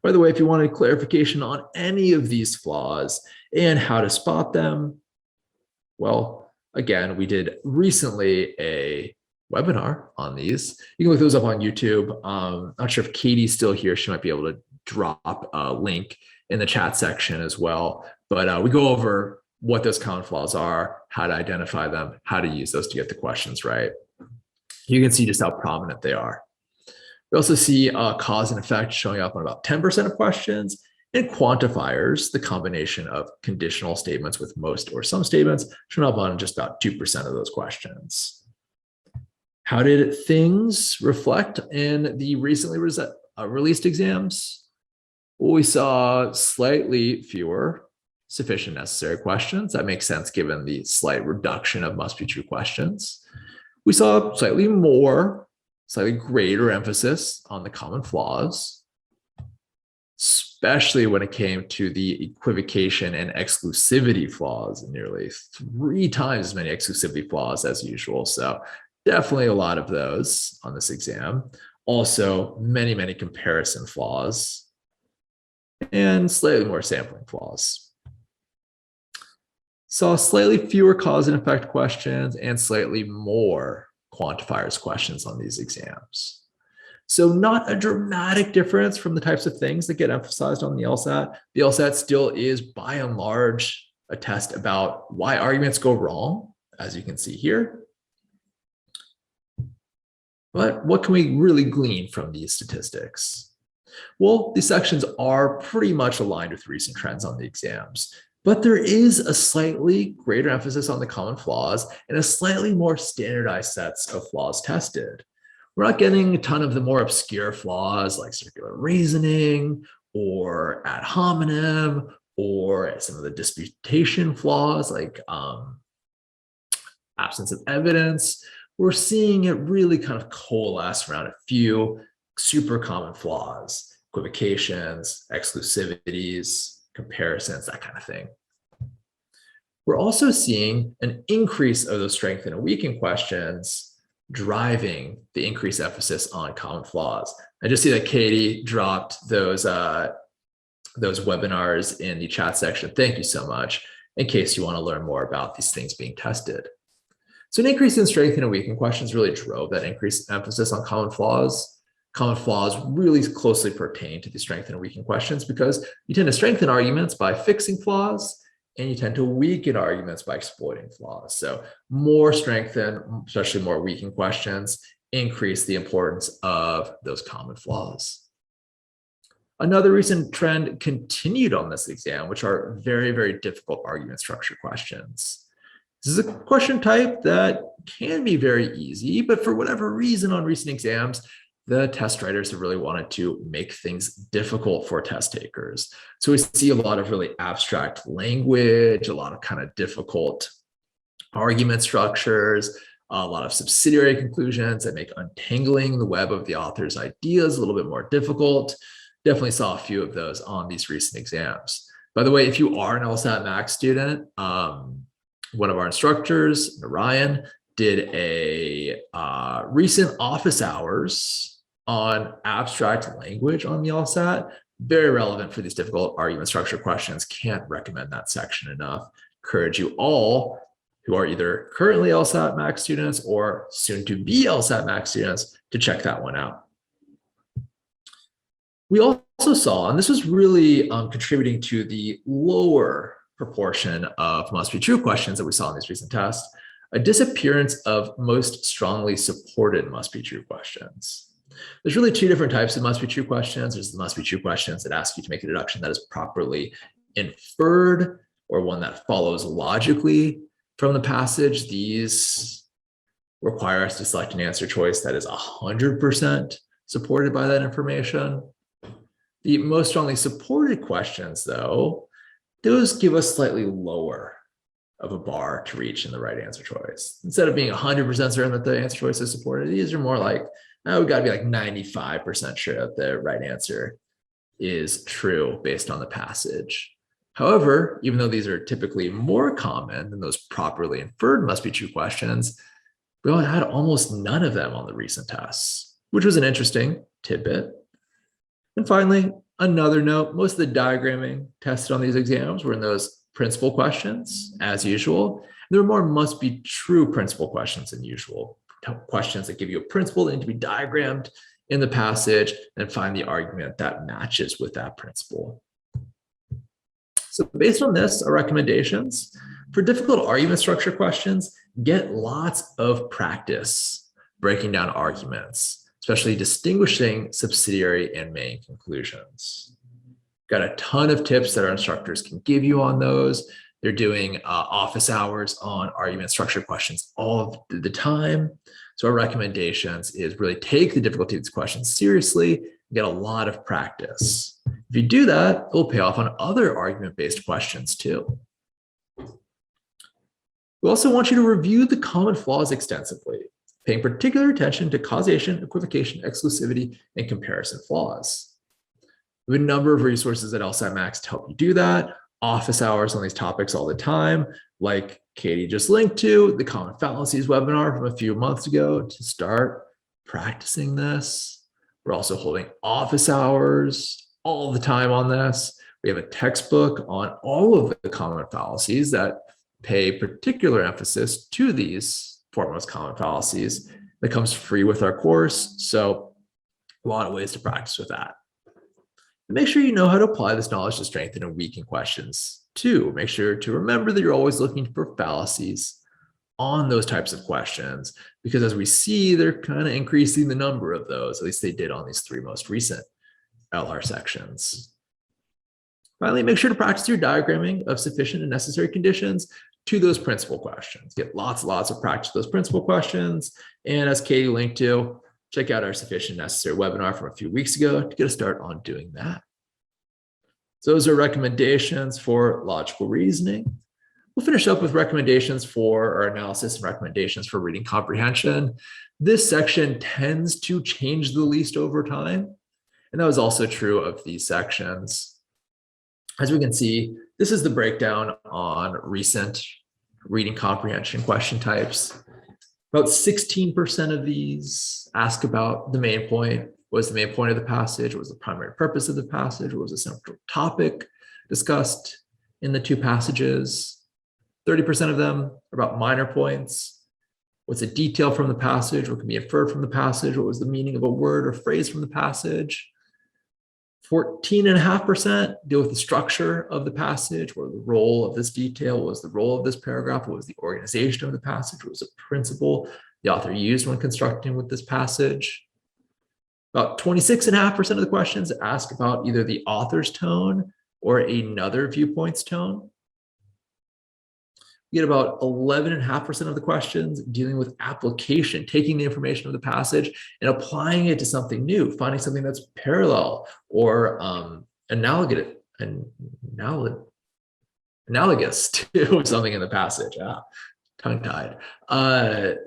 By the way, if you wanted clarification on any of these flaws and how to spot them, well, again, we did recently a webinar on these. You can look those up on YouTube. Not sure if Katie's still here. She might be able to drop a link in the chat section as well. But we go over what those common flaws are, how to identify them, how to use those to get the questions right. You can see just how prominent they are. We also see cause and effect showing up on about 10% of questions, and quantifiers, the combination of conditional statements with most or some statements, showing up on just about 2% of those questions. How did things reflect in the recently released exams? Well, we saw slightly fewer sufficient necessary questions. That makes sense given the slight reduction of must be true questions. We saw slightly greater emphasis on the common flaws, especially when it came to the equivocation and exclusivity flaws, nearly 3 times as many exclusivity flaws as usual. So definitely a lot of those on this exam. Also, many, many comparison flaws and slightly more sampling flaws. Saw slightly fewer cause and effect questions and slightly more quantifiers questions on these exams. So not a dramatic difference from the types of things that get emphasized on the LSAT. The LSAT still is by and large a test about why arguments go wrong, as you can see here. But what can we really glean from these statistics? Well, these sections are pretty much aligned with recent trends on the exams, but there is a slightly greater emphasis on the common flaws and a slightly more standardized sets of flaws tested. We're not getting a ton of the more obscure flaws like circular reasoning or ad hominem or some of the disputation flaws like absence of evidence. We're seeing it really kind of coalesce around a few super common flaws, equivocations, exclusivities, comparisons, that kind of thing. We're also seeing an increase of those strengthen and weaken questions driving the increased emphasis on common flaws. I just see that Katie dropped those webinars in the chat section. Thank you so much, in case you want to learn more about these things being tested. So an increase in strengthen and weaken questions really drove that increased emphasis on common flaws. Common flaws really closely pertain to the strengthen and weaken questions because you tend to strengthen arguments by fixing flaws and you tend to weaken arguments by exploiting flaws. So more strengthen, especially more weaken questions, increase the importance of those common flaws. Another recent trend continued on this exam, which are very, very difficult argument structure questions. This is a question type that can be very easy, but for whatever reason on recent exams, the test writers have really wanted to make things difficult for test takers. So we see a lot of really abstract language, a lot of kind of difficult argument structures, a lot of subsidiary conclusions that make untangling the web of the author's ideas a little bit more difficult. Definitely saw a few of those on these recent exams. By the way, if you are an LSATMax student, one of our instructors, Ryan, did a recent office hours on abstract language on the LSAT. Very relevant for these difficult argument structure questions. Can't recommend that section enough. Encourage you all who are either currently LSATMax students or soon to be LSATMax students to check that one out. We also saw, and this was really contributing to the lower proportion of must be true questions that we saw in these recent tests, a disappearance of most strongly supported must be true questions. There's really two different types of must be true questions. There's the must be true questions that ask you to make a deduction that is properly inferred, or one that follows logically from the passage. These require us to select an answer choice that is 100% supported by that information. The most strongly supported questions, though, those give us slightly lower of a bar to reach in the right answer choice. Instead of being 100% certain that the answer choice is supported, these are more like, we got to be like 95% sure that the right answer is true based on the passage. However, even though these are typically more common than those properly inferred must be true questions, we had almost none of them on the recent tests, which was an interesting tidbit. And finally, another note, most of the diagramming tested on these exams were in those principal questions, as usual. There are more must be true principal questions than usual, questions that give you a principle that need to be diagrammed in the passage and find the argument that matches with that principle. So based on this, our recommendations for difficult argument structure questions, get lots of practice breaking down arguments, especially distinguishing subsidiary and main conclusions. Got a ton of tips that our instructors can give you on those. They're doing office hours on argument structure questions all the time. So our recommendations is really take the difficulty of these questions seriously, get a lot of practice. If you do that, it will pay off on other argument-based questions too. We also want you to review the common flaws extensively, paying particular attention to causation, equivocation, exclusivity, and comparison flaws. We have a number of resources at LSATMax to help you do that. Office hours on these topics all the time, like Katie just linked to, the Common Fallacies webinar from a few months ago to start practicing this. We're also holding office hours all the time on this. We have a textbook on all of the common fallacies that pay particular emphasis to these foremost common fallacies that comes free with our course. So a lot of ways to practice with that. And make sure you know how to apply this knowledge to strengthen and weaken questions too. Make sure to remember that you're always looking for fallacies on those types of questions, because as we see, they're kind of increasing the number of those, at least they did on these three most recent LR sections. Finally, make sure to practice your diagramming of sufficient and necessary conditions to those principal questions. Get lots of practice with those principal questions. And as Katie linked to, check out our sufficient and necessary webinar from a few weeks ago to get a start on doing that. So those are recommendations for logical reasoning. We'll finish up with recommendations for our analysis and recommendations for reading comprehension. This section tends to change the least over time. And that was also true of these sections. As we can see, this is the breakdown on recent reading comprehension question types. About 16% of these ask about the main point. What was the main point of the passage? What was the primary purpose of the passage? What was the central topic discussed in the two passages? 30% of them are about minor points. What's a detail from the passage? What can be inferred from the passage? What was the meaning of a word or phrase from the passage? 14.5% deal with the structure of the passage. What was the role of this detail? What was the role of this paragraph? What was the organization of the passage? What was the principle the author used when constructing with this passage? About 26.5% of the questions ask about either the author's tone or another viewpoint's tone. You get about 11.5% of the questions dealing with application, taking the information of the passage and applying it to something new, finding something that's parallel or analogous to something in the passage. Tongue-tied.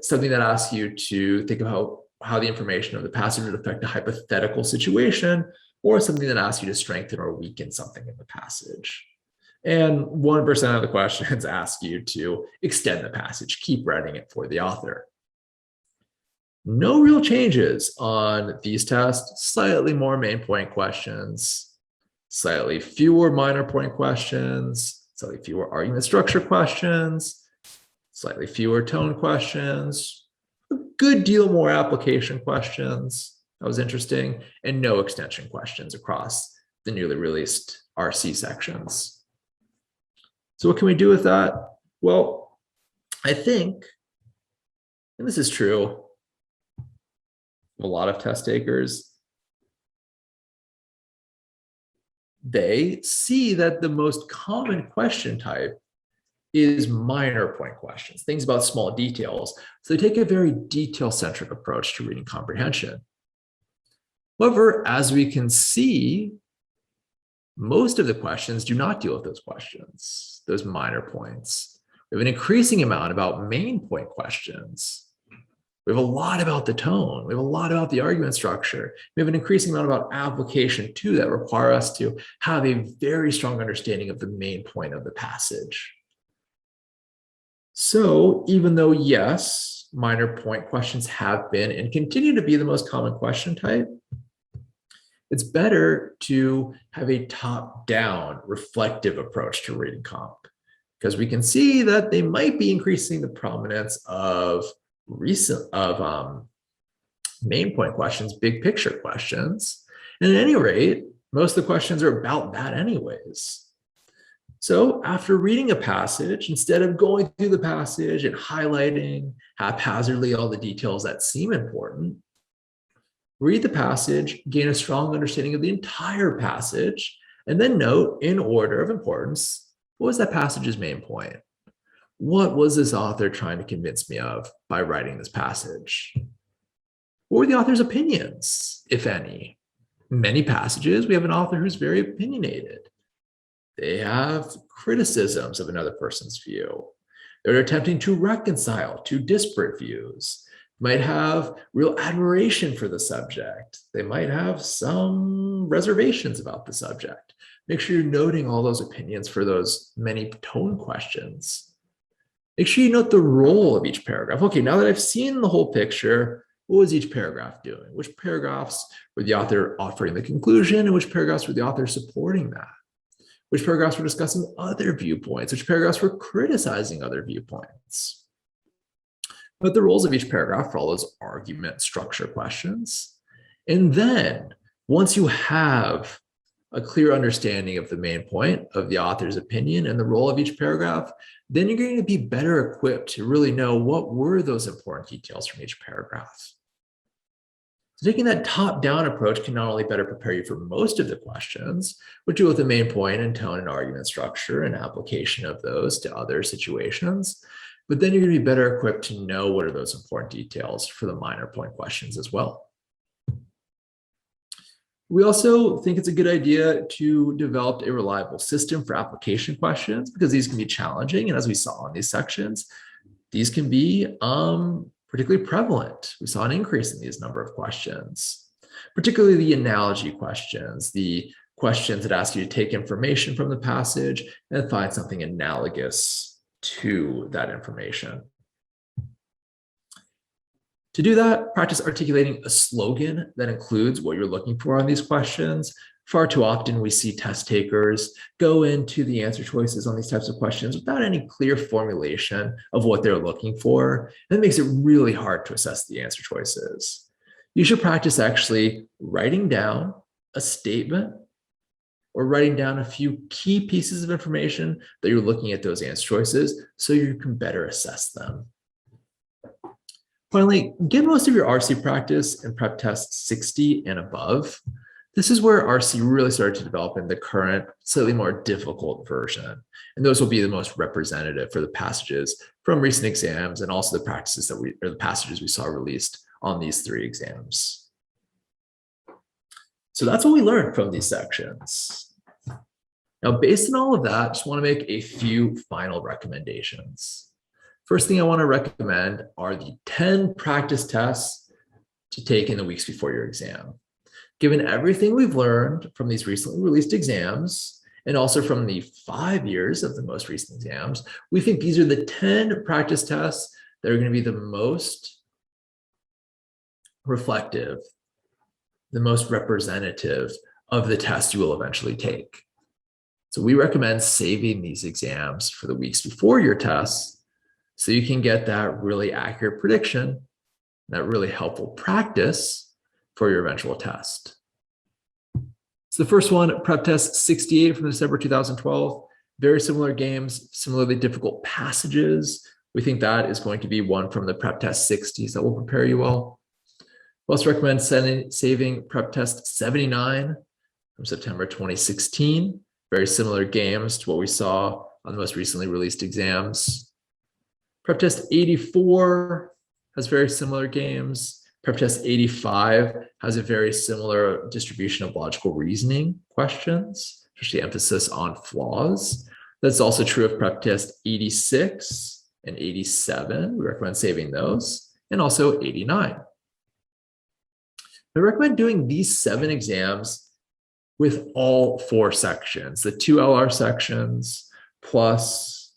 Something that asks you to think about how the information of the passage would affect a hypothetical situation, or something that asks you to strengthen or weaken something in the passage. And 1% of the questions ask you to extend the passage, keep writing it for the author. No real changes on these tests, slightly more main point questions, slightly fewer minor point questions, slightly fewer argument structure questions, slightly fewer tone questions, a good deal more application questions. That was interesting, and no extension questions across the newly released RC sections. So what can we do with that? Well, I think, and this is true of a lot of test takers, they see that the most common question type is minor point questions, things about small details. So they take a very detail-centric approach to reading comprehension. However, as we can see, most of the questions do not deal with those questions, those minor points. We have an increasing amount about main point questions. We have a lot about the tone. We have a lot about the argument structure. We have an increasing amount about application too that require us to have a very strong understanding of the main point of the passage. So even though, yes, minor point questions have been and continue to be the most common question type, it's better to have a top-down reflective approach to reading comp, because we can see that they might be increasing the prominence of main point questions, big picture questions. And at any rate, most of the questions are about that anyways. So after reading a passage, instead of going through the passage and highlighting haphazardly all the details that seem important, read the passage, gain a strong understanding of the entire passage, and then note in order of importance, what was that passage's main point? What was this author trying to convince me of by writing this passage? What were the author's opinions, if any? In many passages, we have an author who's very opinionated. They have criticisms of another person's view. They're attempting to reconcile two disparate views. Might have real admiration for the subject. They might have some reservations about the subject. Make sure you're noting all those opinions for those many tone questions. Make sure you note the role of each paragraph. Okay, now that I've seen the whole picture, what was each paragraph doing? Which paragraphs were the author offering the conclusion, and which paragraphs were the author supporting that? Which paragraphs were discussing other viewpoints? Which paragraphs were criticizing other viewpoints? But the roles of each paragraph follows argument structure questions. And then once you have a clear understanding of the main point of the author's opinion and the role of each paragraph, then you're going to be better equipped to really know what were those important details from each paragraph. So taking that top-down approach can not only better prepare you for most of the questions, which deal with the main point and tone and argument structure and application of those to other situations, but then you're going to be better equipped to know what are those important details for the minor point questions as well. We also think it's a good idea to develop a reliable system for application questions, because these can be challenging. And as we saw in these sections, these can be particularly prevalent. We saw an increase in these number of questions, particularly the analogy questions, the questions that ask you to take information from the passage and find something analogous to that information. To do that, practice articulating a slogan that includes what you're looking for on these questions. Far too often, we see test takers go into the answer choices on these types of questions without any clear formulation of what they're looking for. And it makes it really hard to assess the answer choices. You should practice actually writing down a statement or writing down a few key pieces of information that you're looking at those answer choices so you can better assess them. Finally, get most of your RC practice in prep test 60 and above. This is where RC really started to develop in the current, slightly more difficult version. And those will be the most representative for the passages from recent exams and also the practices or the passages we saw released on these 3 exams. So that's what we learned from these sections. Now, based on all of that, I just want to make a few final recommendations. First thing I want to recommend are the 10 practice tests to take in the weeks before your exam. Given everything we've learned from these recently released exams, and also from the 5 years of the most recent exams, we think these are the 10 practice tests that are going to be the most reflective, the most representative of the test you will eventually take. So we recommend saving these exams for the weeks before your tests so you can get that really accurate prediction, that really helpful practice for your eventual test. So the first one, prep test 68 from December 2012, very similar games, similarly difficult passages. We think that is going to be one from the prep test 60s that will prepare you well. We also recommend saving prep test 79 from September 2016. Very similar games to what we saw on the most recently released exams. Prep test 84 has very similar games. Prep test 85 has a very similar distribution of logical reasoning questions, especially emphasis on flaws. That's also true of prep test 86 and 87. We recommend saving those, and also 89. I recommend doing these 7 exams with all 4 sections, the 2 LR sections plus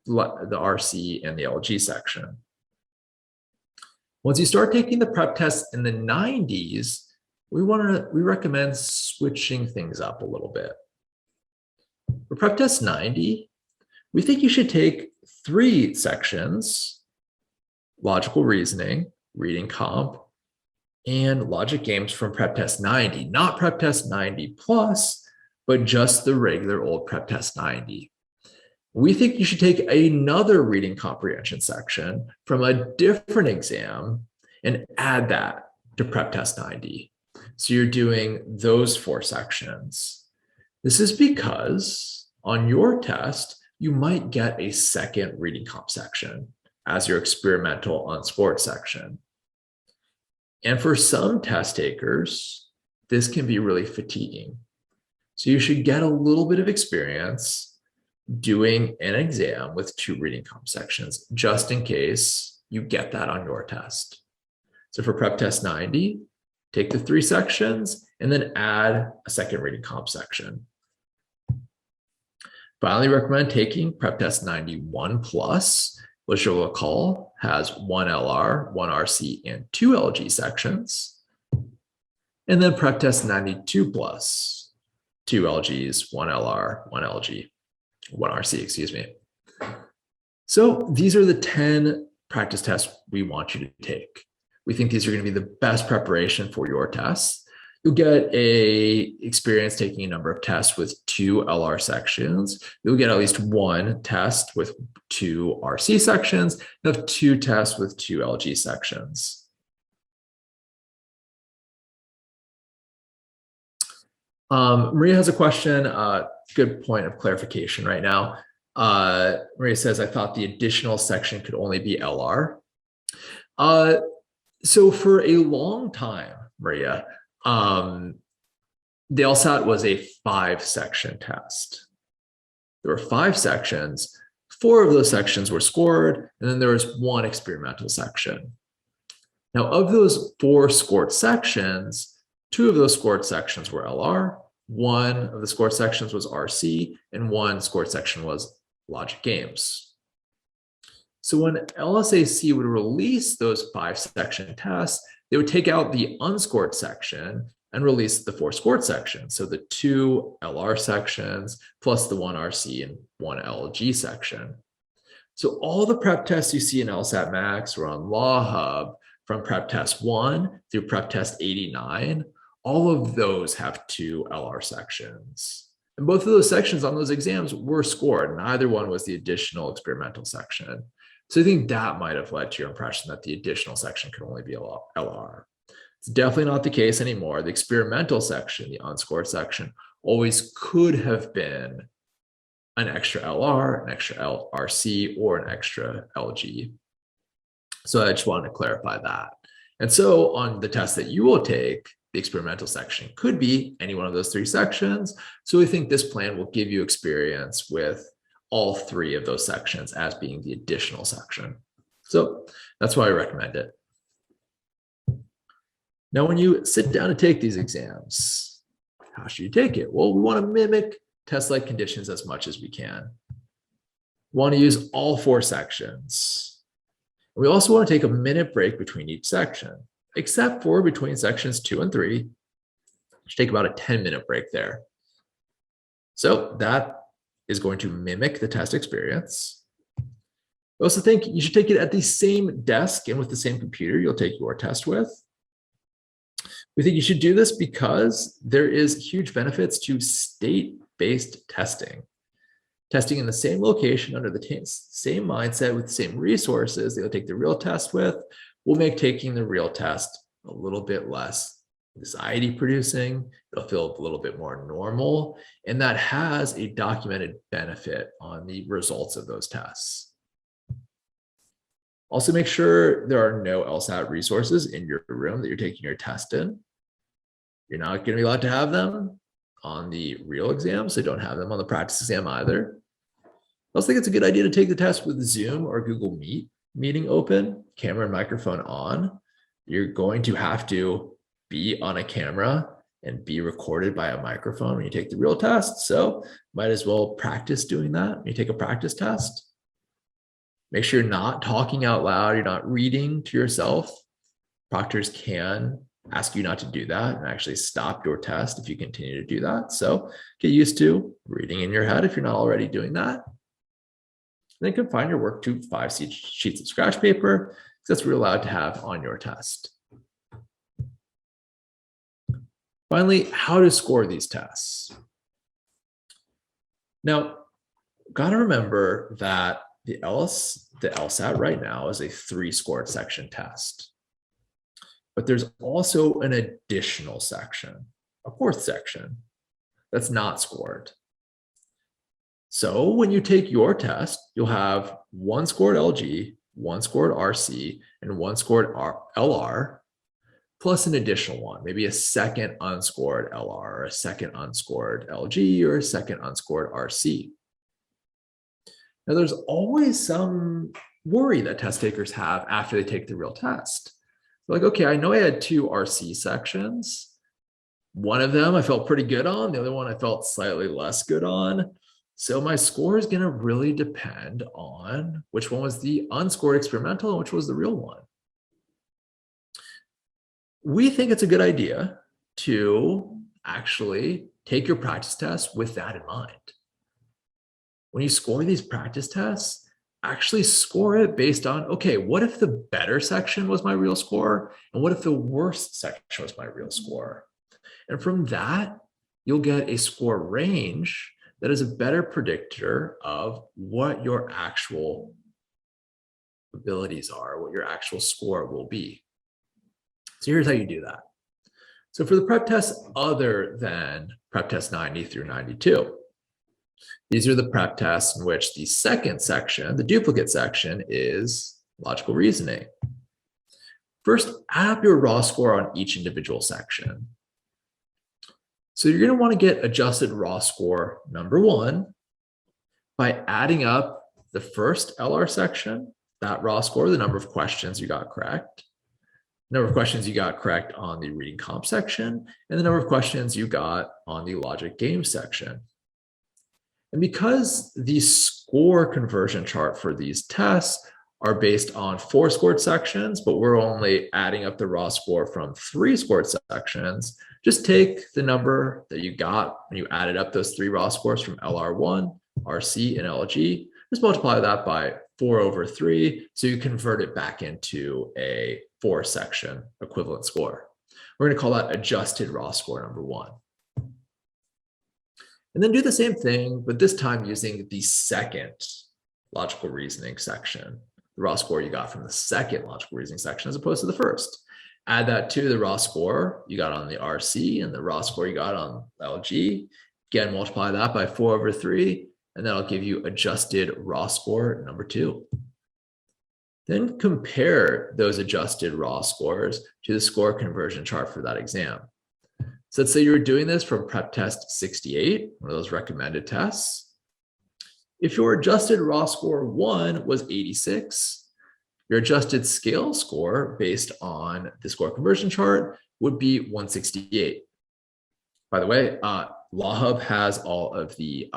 the RC and the LG section. Once you start taking the prep tests in the 90s, we recommend switching things up a little bit. For prep test 90, we think you should take 3 sections: logical reasoning, reading comp, and logic games from prep test 90, not prep test 90 plus, but just the regular old prep test 90. We think you should take another reading comprehension section from a different exam and add that to prep test 90. So you're doing those 4 sections. This is because on your test, you might get a second reading comp section as your experimental unscored section. And for some test takers, this can be really fatiguing. So you should get a little bit of experience doing an exam with 2 reading comp sections, just in case you get that on your test. So for prep test 90, take the 3 sections and then add a second reading comp section. Finally, recommend taking prep test 91 plus, which you'll recall has 1 LR, 1 RC, and 2 LG sections. And then prep test 92 plus, 2 LGs, 1 LR, 1 LG. 1 RC, excuse me. So these are the 10 practice tests we want you to take. We think these are going to be the best preparation for your tests. You'll get a experience taking a number of tests with 2 LR sections. You'll get at least 1 test with 2 RC sections. You have 2 tests with 2 LG sections. Maria has a question. Good point of clarification right now. Maria says, I thought the additional section could only be LR. So for a long time, Maria, the LSAT was a 5-section test. There were 5 sections. 4 of those sections were scored, and then there was 1 experimental section. Now, of those 4 scored sections, 2 of those scored sections were LR, 1 of the scored sections was RC, and 1 scored section was logic games. So when LSAC would release those 5-section tests, they would take out the unscored section and release the 4 scored sections. So the 2 LR sections plus the 1 RC and 1 LG section. So all the prep tests you see in LSATMax or on Law Hub from prep test 1 through prep test 89, all of those have 2 LR sections. And both of those sections on those exams were scored. Neither one was the additional experimental section. So I think that might have led to your impression that the additional section could only be LR. It's definitely not the case anymore. The experimental section, the unscored section, always could have been an extra LR, an extra LRC, or an extra LG. So I just wanted to clarify that. And so on the test that you will take, the experimental section could be any one of those three sections. So we think this plan will give you experience with all three of those sections as being the additional section. So that's why I recommend it. Now, when you sit down to take these exams, how should you take it? Well, we want to mimic test-like conditions as much as we can. We want to use all four sections. We also want to take a minute break between each section, except for between sections 2 and 3. You should take about a 10-minute break there. So that is going to mimic the test experience. I also think you should take it at the same desk and with the same computer you'll take your test with. We think you should do this because there is huge benefits to state-based testing. Testing in the same location under the same mindset with the same resources that you'll take the real test with will make taking the real test a little bit less anxiety producing. It'll feel a little bit more normal, and that has a documented benefit on the results of those tests. Also, make sure there are no LSAT resources in your room that you're taking your test in. You're not going to be allowed to have them on the real exam, so don't have them on the practice exam either. I also think it's a good idea to take the test with Zoom or Google Meet meeting open, camera and microphone on. You're going to have to be on a camera and be recorded by a microphone when you take the real test. So might as well practice doing that when you take a practice test. Make sure you're not talking out loud. You're not reading to yourself. Proctors can ask you not to do that and actually stop your test if you continue to do that. So get used to reading in your head if you're not already doing that. Then confine your work to 5 sheets of scratch paper, because that's what you're allowed to have on your test. Finally, how to score these tests. Now, got to remember that the LSAT right now is a 3-scored section test. But there's also an additional section, a 4th section, that's not scored. So when you take your test, you'll have 1 scored LG, 1 scored RC, and 1 scored LR, plus an additional one, maybe a second unscored LR, or a second unscored LG, or a second unscored RC. Now, there's always some worry that test takers have after they take the real test. They're like, okay, I know I had 2 RC sections. One of them I felt pretty good on. The other one I felt slightly less good on. So my score is going to really depend on which one was the unscored experimental and which was the real one. We think it's a good idea to actually take your practice test with that in mind. When you score these practice tests, actually score it based on, okay, what if the better section was my real score? And what if the worst section was my real score? And from that, you'll get a score range that is a better predictor of what your actual abilities are, what your actual score will be. So here's how you do that. So for the prep tests other than prep test 90 through 92, these are the prep tests in which the second section, the duplicate section, is logical reasoning. First, add up your raw score on each individual section. So you're going to want to get adjusted raw score number 1 by adding up the first LR section, that raw score, the number of questions you got correct, number of questions you got correct on the reading comp section, and the number of questions you got on the logic game section. And because the score conversion chart for these tests are based on 4 scored sections, but we're only adding up the raw score from 3 scored sections, just take the number that you got when you added up those 3 raw scores from LR1, RC, and LG, just multiply that by 4/3, so you convert it back into a 4-section equivalent score. We're going to call that adjusted raw score number 1. And then do the same thing, but this time using the second logical reasoning section, the raw score you got from the second logical reasoning section as opposed to the first. Add that to the raw score you got on the RC and the raw score you got on LG. Again, multiply that by 4/3, and that'll give you adjusted raw score number 2. Then compare those adjusted raw scores to the score conversion chart for that exam. So let's say you were doing this from prep test 68, one of those recommended tests. If your adjusted raw score 1 was 86, your adjusted scale score based on the score conversion chart would be 168. By the way, LawHub has all of the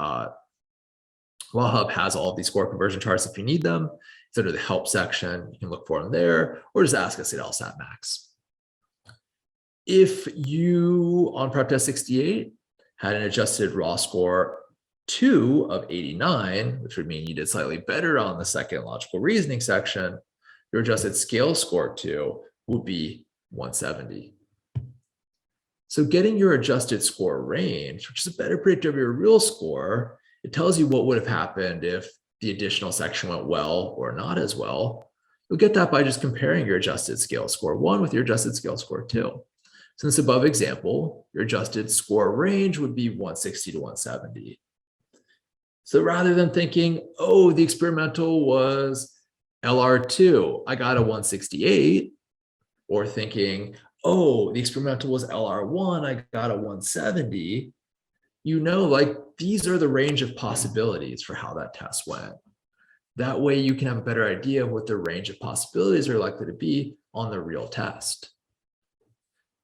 score conversion charts if you need them. It's under the help section. You can look for them there, or just ask us at LSATMax. If you on prep test 68 had an adjusted raw score 2 of 89, which would mean you did slightly better on the second logical reasoning section, your adjusted scale score 2 would be 170. So getting your adjusted score range, which is a better predictor of your real score, it tells you what would have happened if the additional section went well or not as well. You'll get that by just comparing your adjusted scale score 1 with your adjusted scale score 2. So in this above example, your adjusted score range would be 160 to 170. So rather than thinking, oh, the experimental was LR2, I got a 168, or thinking, oh, the experimental was LR1, I got a 170, you know, like these are the range of possibilities for how that test went. That way you can have a better idea of what the range of possibilities are likely to be on the real test.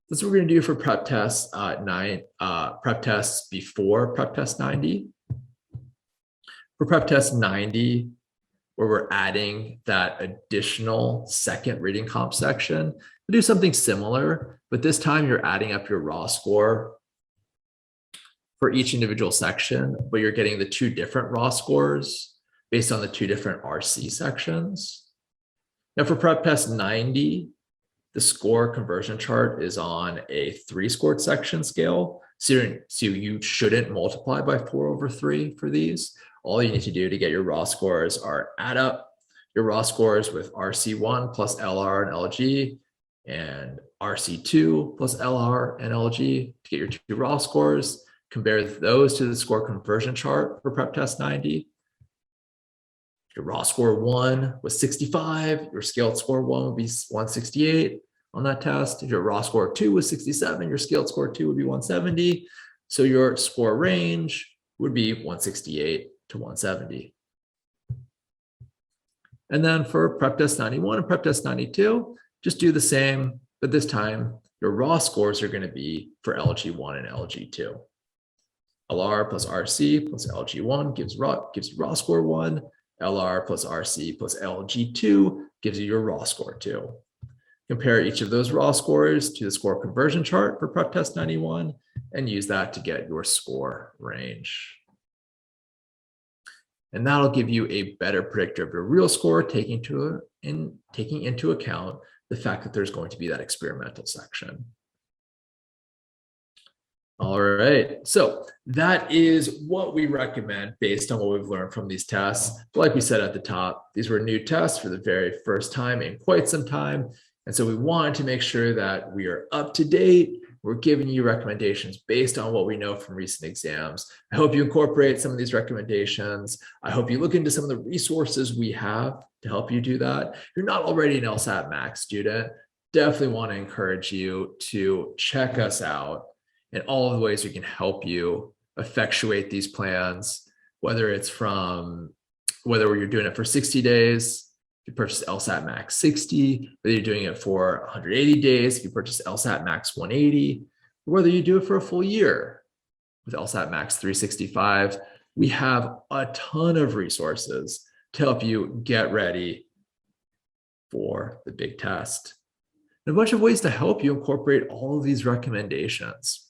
That's what we're going to do for prep tests prep tests before prep test 90. For prep test 90, where we're adding that additional second reading comp section, we'll do something similar, but this time you're adding up your raw score for each individual section, but you're getting the 2 different raw scores based on the 2 different RC sections. Now for prep test 90, the score conversion chart is on a 3-scored section scale. So you shouldn't multiply by 4/3 for these. All you need to do to get your raw scores are add up your raw scores with RC1 plus LR and LG and RC2 plus LR and LG to get your 2 raw scores. Compare those to the score conversion chart for prep test 90. Your raw score 1 was 65. Your scaled score 1 would be 168 on that test. If your raw score 2 was 67, your scaled score 2 would be 170. So your score range would be 168 to 170. And then for prep test 91 and prep test 92, just do the same, but this time your raw scores are going to be for LG1 and LG2. LR plus RC plus LG1 gives raw score 1. LR plus RC plus LG2 gives you your raw score 2. Compare each of those raw scores to the score conversion chart for prep test 91 and use that to get your score range. And that'll give you a better predictor of your real score, taking into account the fact that there's going to be that experimental section. All right, so that is what we recommend based on what we've learned from these tests. Like we said at the top, these were new tests for the very first time in quite some time. And so we wanted to make sure that we are up to date. We're giving you recommendations based on what we know from recent exams. I hope you incorporate some of these recommendations. I hope you look into some of the resources we have to help you do that. If you're not already an LSATMax student, definitely want to encourage you to check us out in all of the ways we can help you effectuate these plans, whether you're doing it for 60 days, if you purchase LSATMax 60, whether you're doing it for 180 days, if you purchase LSATMax 180, or whether you do it for a full year with LSATMax 365, we have a ton of resources to help you get ready for the big test. And a bunch of ways to help you incorporate all of these recommendations.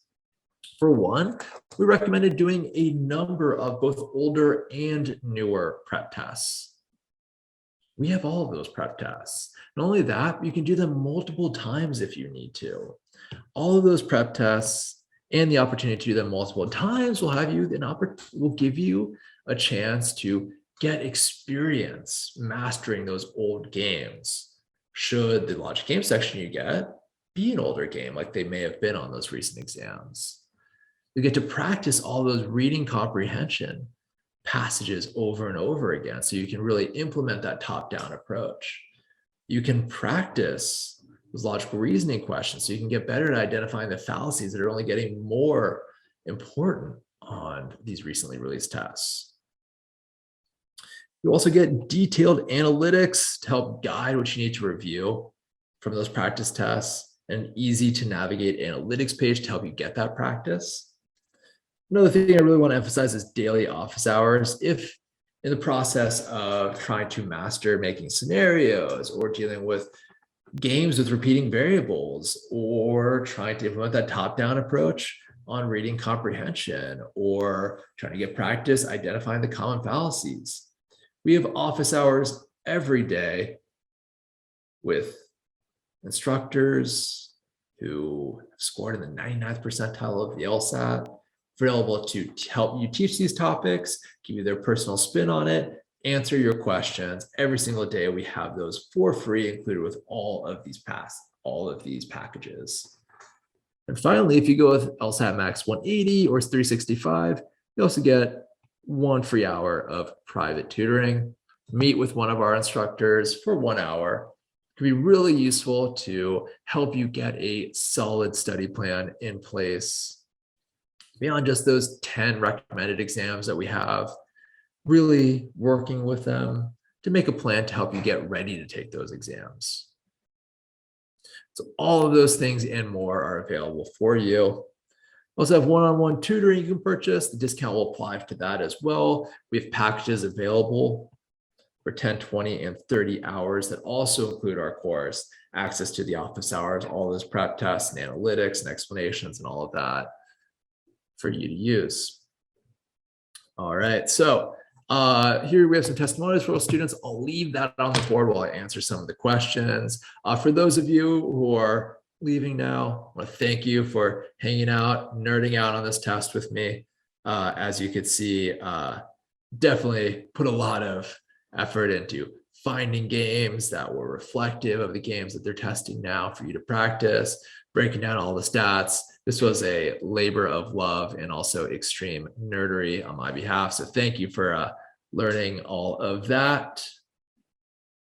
For one, we recommended doing a number of both older and newer prep tests. We have all of those prep tests. Not only that, you can do them multiple times if you need to. All of those prep tests and the opportunity to do them multiple times will give you a chance to get experience mastering those old games. Should the logic game section you get be an older game like they may have been on those recent exams. You get to practice all those reading comprehension passages over and over again so you can really implement that top-down approach. You can practice those logical reasoning questions so you can get better at identifying the fallacies that are only getting more important on these recently released tests. You also get detailed analytics to help guide what you need to review from those practice tests, and an easy to navigate analytics page to help you get that practice. Another thing I really want to emphasize is daily office hours. If in the process of trying to master making scenarios or dealing with games with repeating variables or trying to implement that top-down approach on reading comprehension or trying to get practice identifying the common fallacies, we have office hours every day with instructors who have scored in the 99th percentile of the LSAT, available to help you teach these topics, give you their personal spin on it, answer your questions. Every single day we have those for free included with all of these packages. And finally, if you go with LSATMax 180 or 365, you also get 1 free hour of private tutoring. Meet with one of our instructors for 1 hour. It can be really useful to help you get a solid study plan in place beyond just those 10 recommended exams that we have, really working with them to make a plan to help you get ready to take those exams. So all of those things and more are available for you. We also have one-on-one tutoring you can purchase. The discount will apply to that as well. We have packages available for 10, 20, and 30 hours that also include our course, access to the office hours, all those prep tests and analytics and explanations and all of that for you to use. All right, so here we have some testimonials for all students. I'll leave that on the board while I answer some of the questions. For those of you who are leaving now, I want to thank you for hanging out, nerding out on this test with me. As you could see, definitely put a lot of effort into finding games that were reflective of the games that they're testing now for you to practice, breaking down all the stats. This was a labor of love and also extreme nerdery on my behalf. So thank you for learning all of that.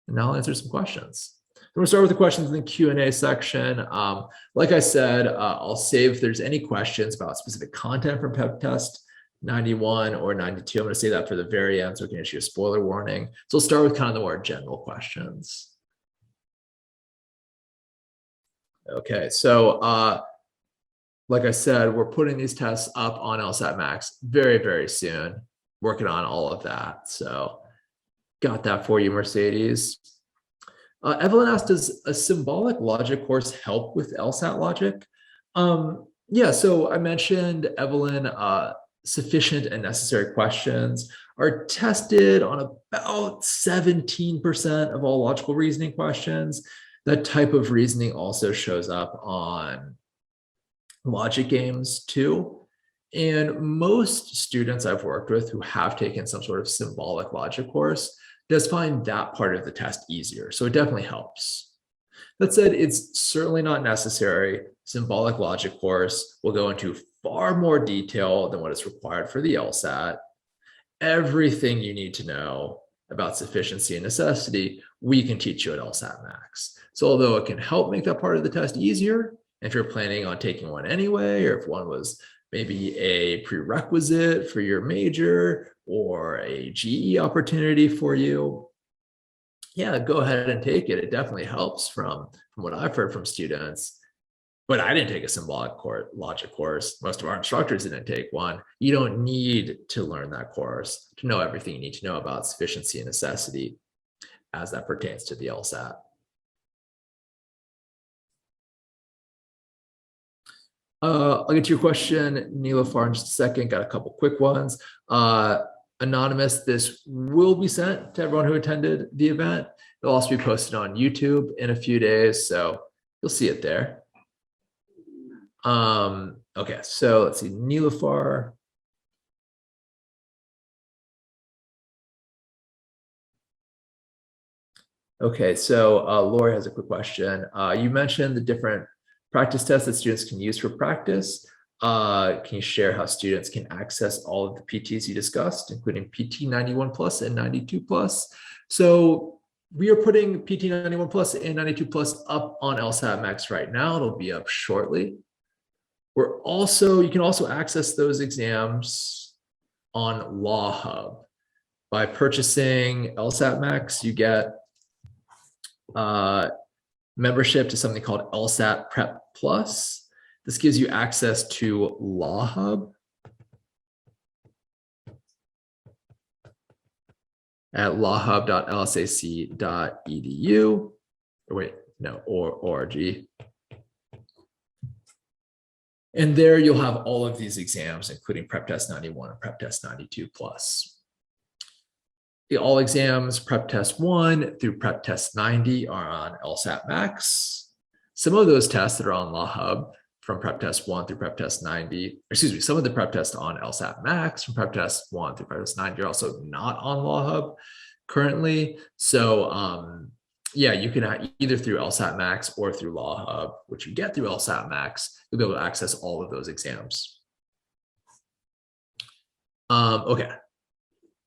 And now I'll answer some questions. I'm going to start with the questions in the Q&A section. Like I said, I'll save if there's any questions about specific content from Pep Test 91 or 92. I'm going to say that for the very end so I can issue a spoiler warning. So we'll start with kind of the more general questions. Okay, so like I said, we're putting these tests up on LSATMax very, very soon. Working on all of that. So got that for you, Mercedes. Evelyn asked, does a symbolic logic course help with LSAT logic? Yeah, so I mentioned, Evelyn, sufficient and necessary questions are tested on about 17% of all logical reasoning questions. That type of reasoning also shows up on logic games too. And most students I've worked with who have taken some sort of symbolic logic course does find that part of the test easier. So it definitely helps. That said, it's certainly not necessary. Symbolic logic course will go into far more detail than what is required for the LSAT. Everything you need to know about sufficiency and necessity, we can teach you at LSATMax. So although it can help make that part of the test easier, if you're planning on taking one anyway, or if one was maybe a prerequisite for your major or a GE opportunity for you, yeah, go ahead and take it. It definitely helps from what I've heard from students. But I didn't take a symbolic logic course. Most of our instructors didn't take one. You don't need to learn that course to know everything you need to know about sufficiency and necessity as that pertains to the LSAT. I'll get to your question, Nilafar, in just a second. Got a couple quick ones. Anonymous, this will be sent to everyone who attended the event. It'll also be posted on YouTube in a few days, so you'll see it there. Okay, so let's see, Nilafar. Okay, so Lori has a quick question. You mentioned the different Practice tests that students can use for practice. Can you share how students can access all of the PTs you discussed, including PT 91 plus and 92 plus? So we are putting PT 91 plus and 92 plus up on LSATMax right now. It'll be up shortly. You can also access those exams on Law Hub. By purchasing LSATMax, you get membership to something called LSAT Prep Plus. This gives you access to Law Hub at lawhub.lsac.edu. Or org. And there you'll have all of these exams, including Prep Test 91 and Prep Test 92 plus. All exams, Prep Test 1 through Prep Test 90 are on LSATMax. Some of those tests that are on Law Hub from Prep Test 1 through Prep Test 90, some of the prep tests on LSATMax from Prep Test 1 through Prep Test 90 are also not on Law Hub currently. So yeah, you can either through LSATMax or through Law Hub, which you get through LSATMax, you'll be able to access all of those exams. Okay.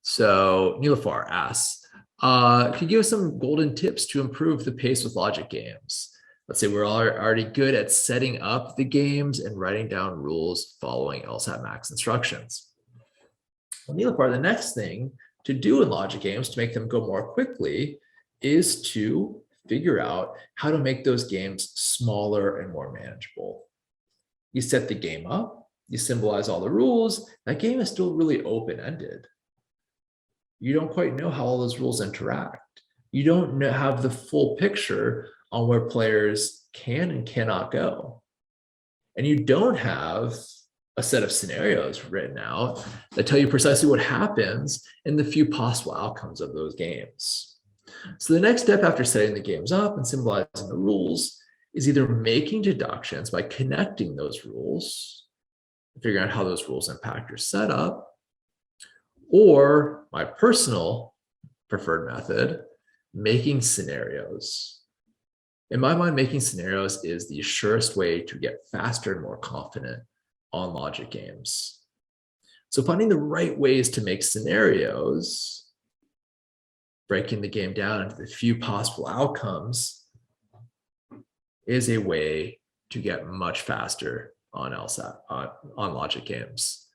So Nilafar asks, can you give us some golden tips to improve the pace with logic games? Let's say we're already good at setting up the games and writing down rules following LSATMax instructions. Well, Nilafar, the next thing to do in logic games to make them go more quickly is to figure out how to make those games smaller and more manageable. You set the game up, you symbolize all the rules, that game is still really open-ended. You don't quite know how all those rules interact. You don't have the full picture on where players can and cannot go. And you don't have a set of scenarios written out that tell you precisely what happens in the few possible outcomes of those games. So the next step after setting the games up and symbolizing the rules is either making deductions by connecting those rules, figuring out how those rules impact your setup, or my personal preferred method, making scenarios. In my mind, making scenarios is the surest way to get faster and more confident on logic games. So finding the right ways to make scenarios, breaking the game down into the few possible outcomes, is a way to get much faster on LSAT, on logic games.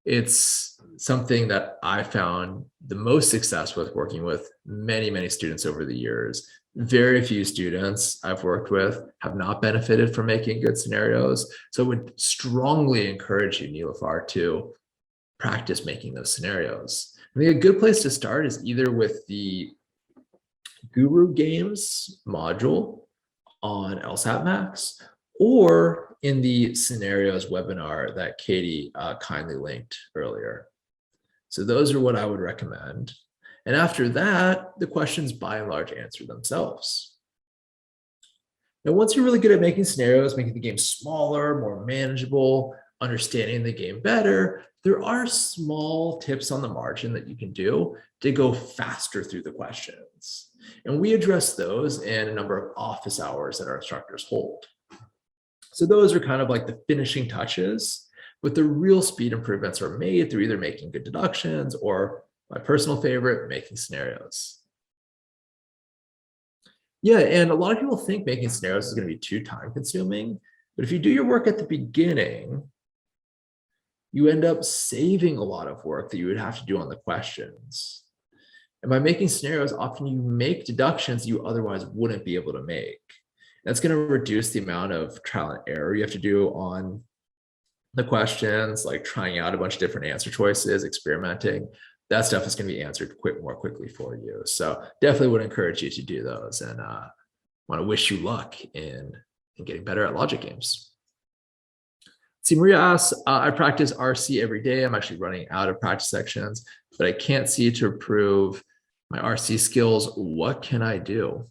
It's something that I found the most success with working with many, many students over the years. Very few students I've worked with have not benefited from making good scenarios. So I would strongly encourage you, Nilafar, to practice making those scenarios. I think a good place to start is either with the Guru Games module on LSATMax, or in the scenarios webinar that Katie kindly linked earlier. So those are what I would recommend. And after that, the questions by and large answer themselves. Now, once you're really good at making scenarios, making the game smaller, more manageable, understanding the game better, there are small tips on the margin that you can do to go faster through the questions. And we address those in a number of office hours that our instructors hold. So those are kind of like the finishing touches, but the real speed improvements are made through either making good deductions or, my personal favorite, making scenarios. Yeah, and a lot of people think making scenarios is going to be too time consuming, but if you do your work at the beginning, you end up saving a lot of work that you would have to do on the questions. And by making scenarios, often you make deductions you otherwise wouldn't be able to make. That's going to reduce the amount of trial and error you have to do on the questions, like trying out a bunch of different answer choices, experimenting. That stuff is going to be answered more quickly for you. So definitely would encourage you to do those, and want to wish you luck in getting better at logic games. See, Maria asks, I practice RC every day. I'm actually running out of practice sections, but I can't see to improve my RC skills. What can I do?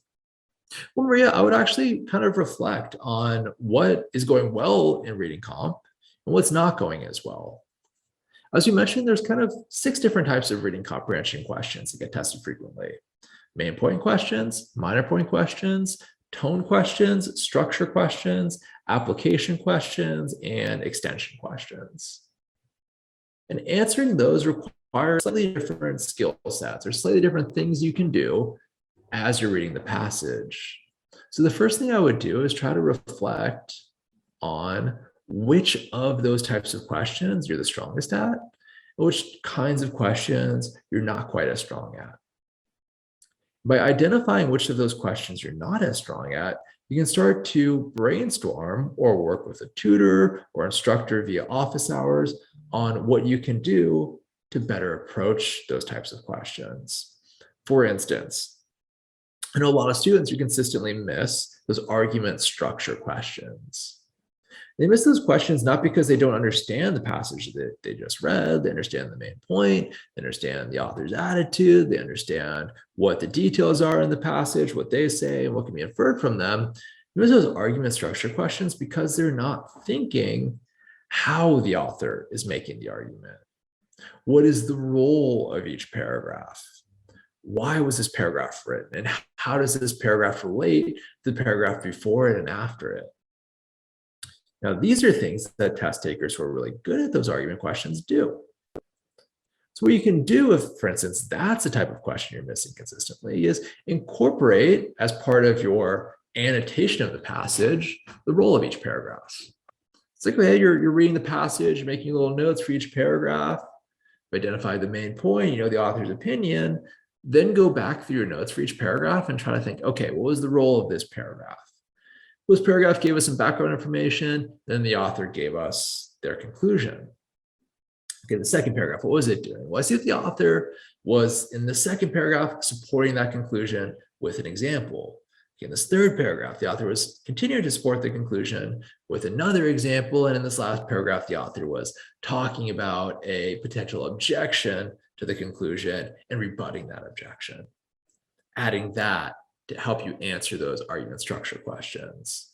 Well, Maria, I would actually kind of reflect on what is going well in reading comp and what's not going as well. As you mentioned, there's kind of 6 different types of reading comprehension questions that get tested frequently. Main point questions, minor point questions, tone questions, structure questions, application questions, and extension questions. And answering those requires slightly different skill sets or slightly different things you can do as you're reading the passage. So the first thing I would do is try to reflect on which of those types of questions you're the strongest at, and which kinds of questions you're not quite as strong at. By identifying which of those questions you're not as strong at, you can start to brainstorm or work with a tutor or instructor via office hours on what you can do to better approach those types of questions. For instance, I know a lot of students who consistently miss those argument structure questions. They miss those questions not because they don't understand the passage that they just read, they understand the main point, they understand the author's attitude, they understand what the details are in the passage, what they say, and what can be inferred from them. They miss those argument structure questions because they're not thinking how the author is making the argument. What is the role of each paragraph? Why was this paragraph written? And how does this paragraph relate to the paragraph before it and after it? Now, these are things that test takers who are really good at those argument questions do. So what you can do if, for instance, that's the type of question you're missing consistently is incorporate as part of your annotation of the passage, the role of each paragraph. It's like, hey, you're reading the passage, making little notes for each paragraph, identify the main point, you know, the author's opinion, then go back through your notes for each paragraph and try to think, okay, what was the role of this paragraph? This paragraph gave us some background information, then the author gave us their conclusion. Okay, the second paragraph, what was it doing? Well, I see that the author was in the second paragraph supporting that conclusion with an example. Okay, in this third paragraph, the author was continuing to support the conclusion with another example. And in this last paragraph, the author was talking about a potential objection to the conclusion and rebutting that objection, adding that to help you answer those argument structure questions.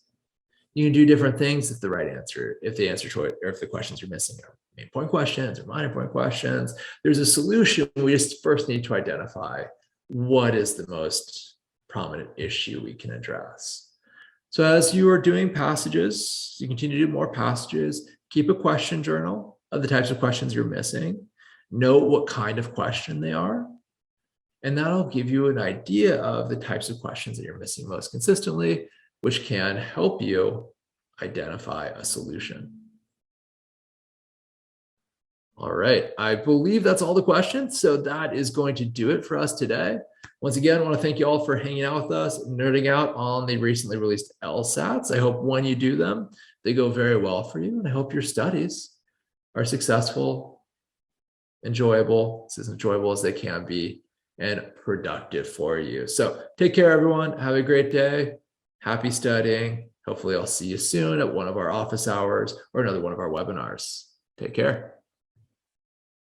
You can do different things if the right answer, if the answer choice, or if the questions you're missing are main point questions or minor point questions, there's a solution. We just first need to identify what is the most prominent issue we can address. So as you are doing passages, you continue to do more passages, keep a question journal of the types of questions you're missing, note what kind of question they are, and that'll give you an idea of the types of questions that you're missing most consistently, which can help you identify a solution. All right, I believe that's all the questions. So that is going to do it for us today. Once again, I want to thank you all for hanging out with us, nerding out on the recently released LSATs. I hope when you do them, they go very well for you. And I hope your studies are successful, enjoyable, as enjoyable as they can be, and productive for you. So take care, everyone. Have a great day. Happy studying. Hopefully I'll see you soon at one of our office hours or another one of our webinars. Take care.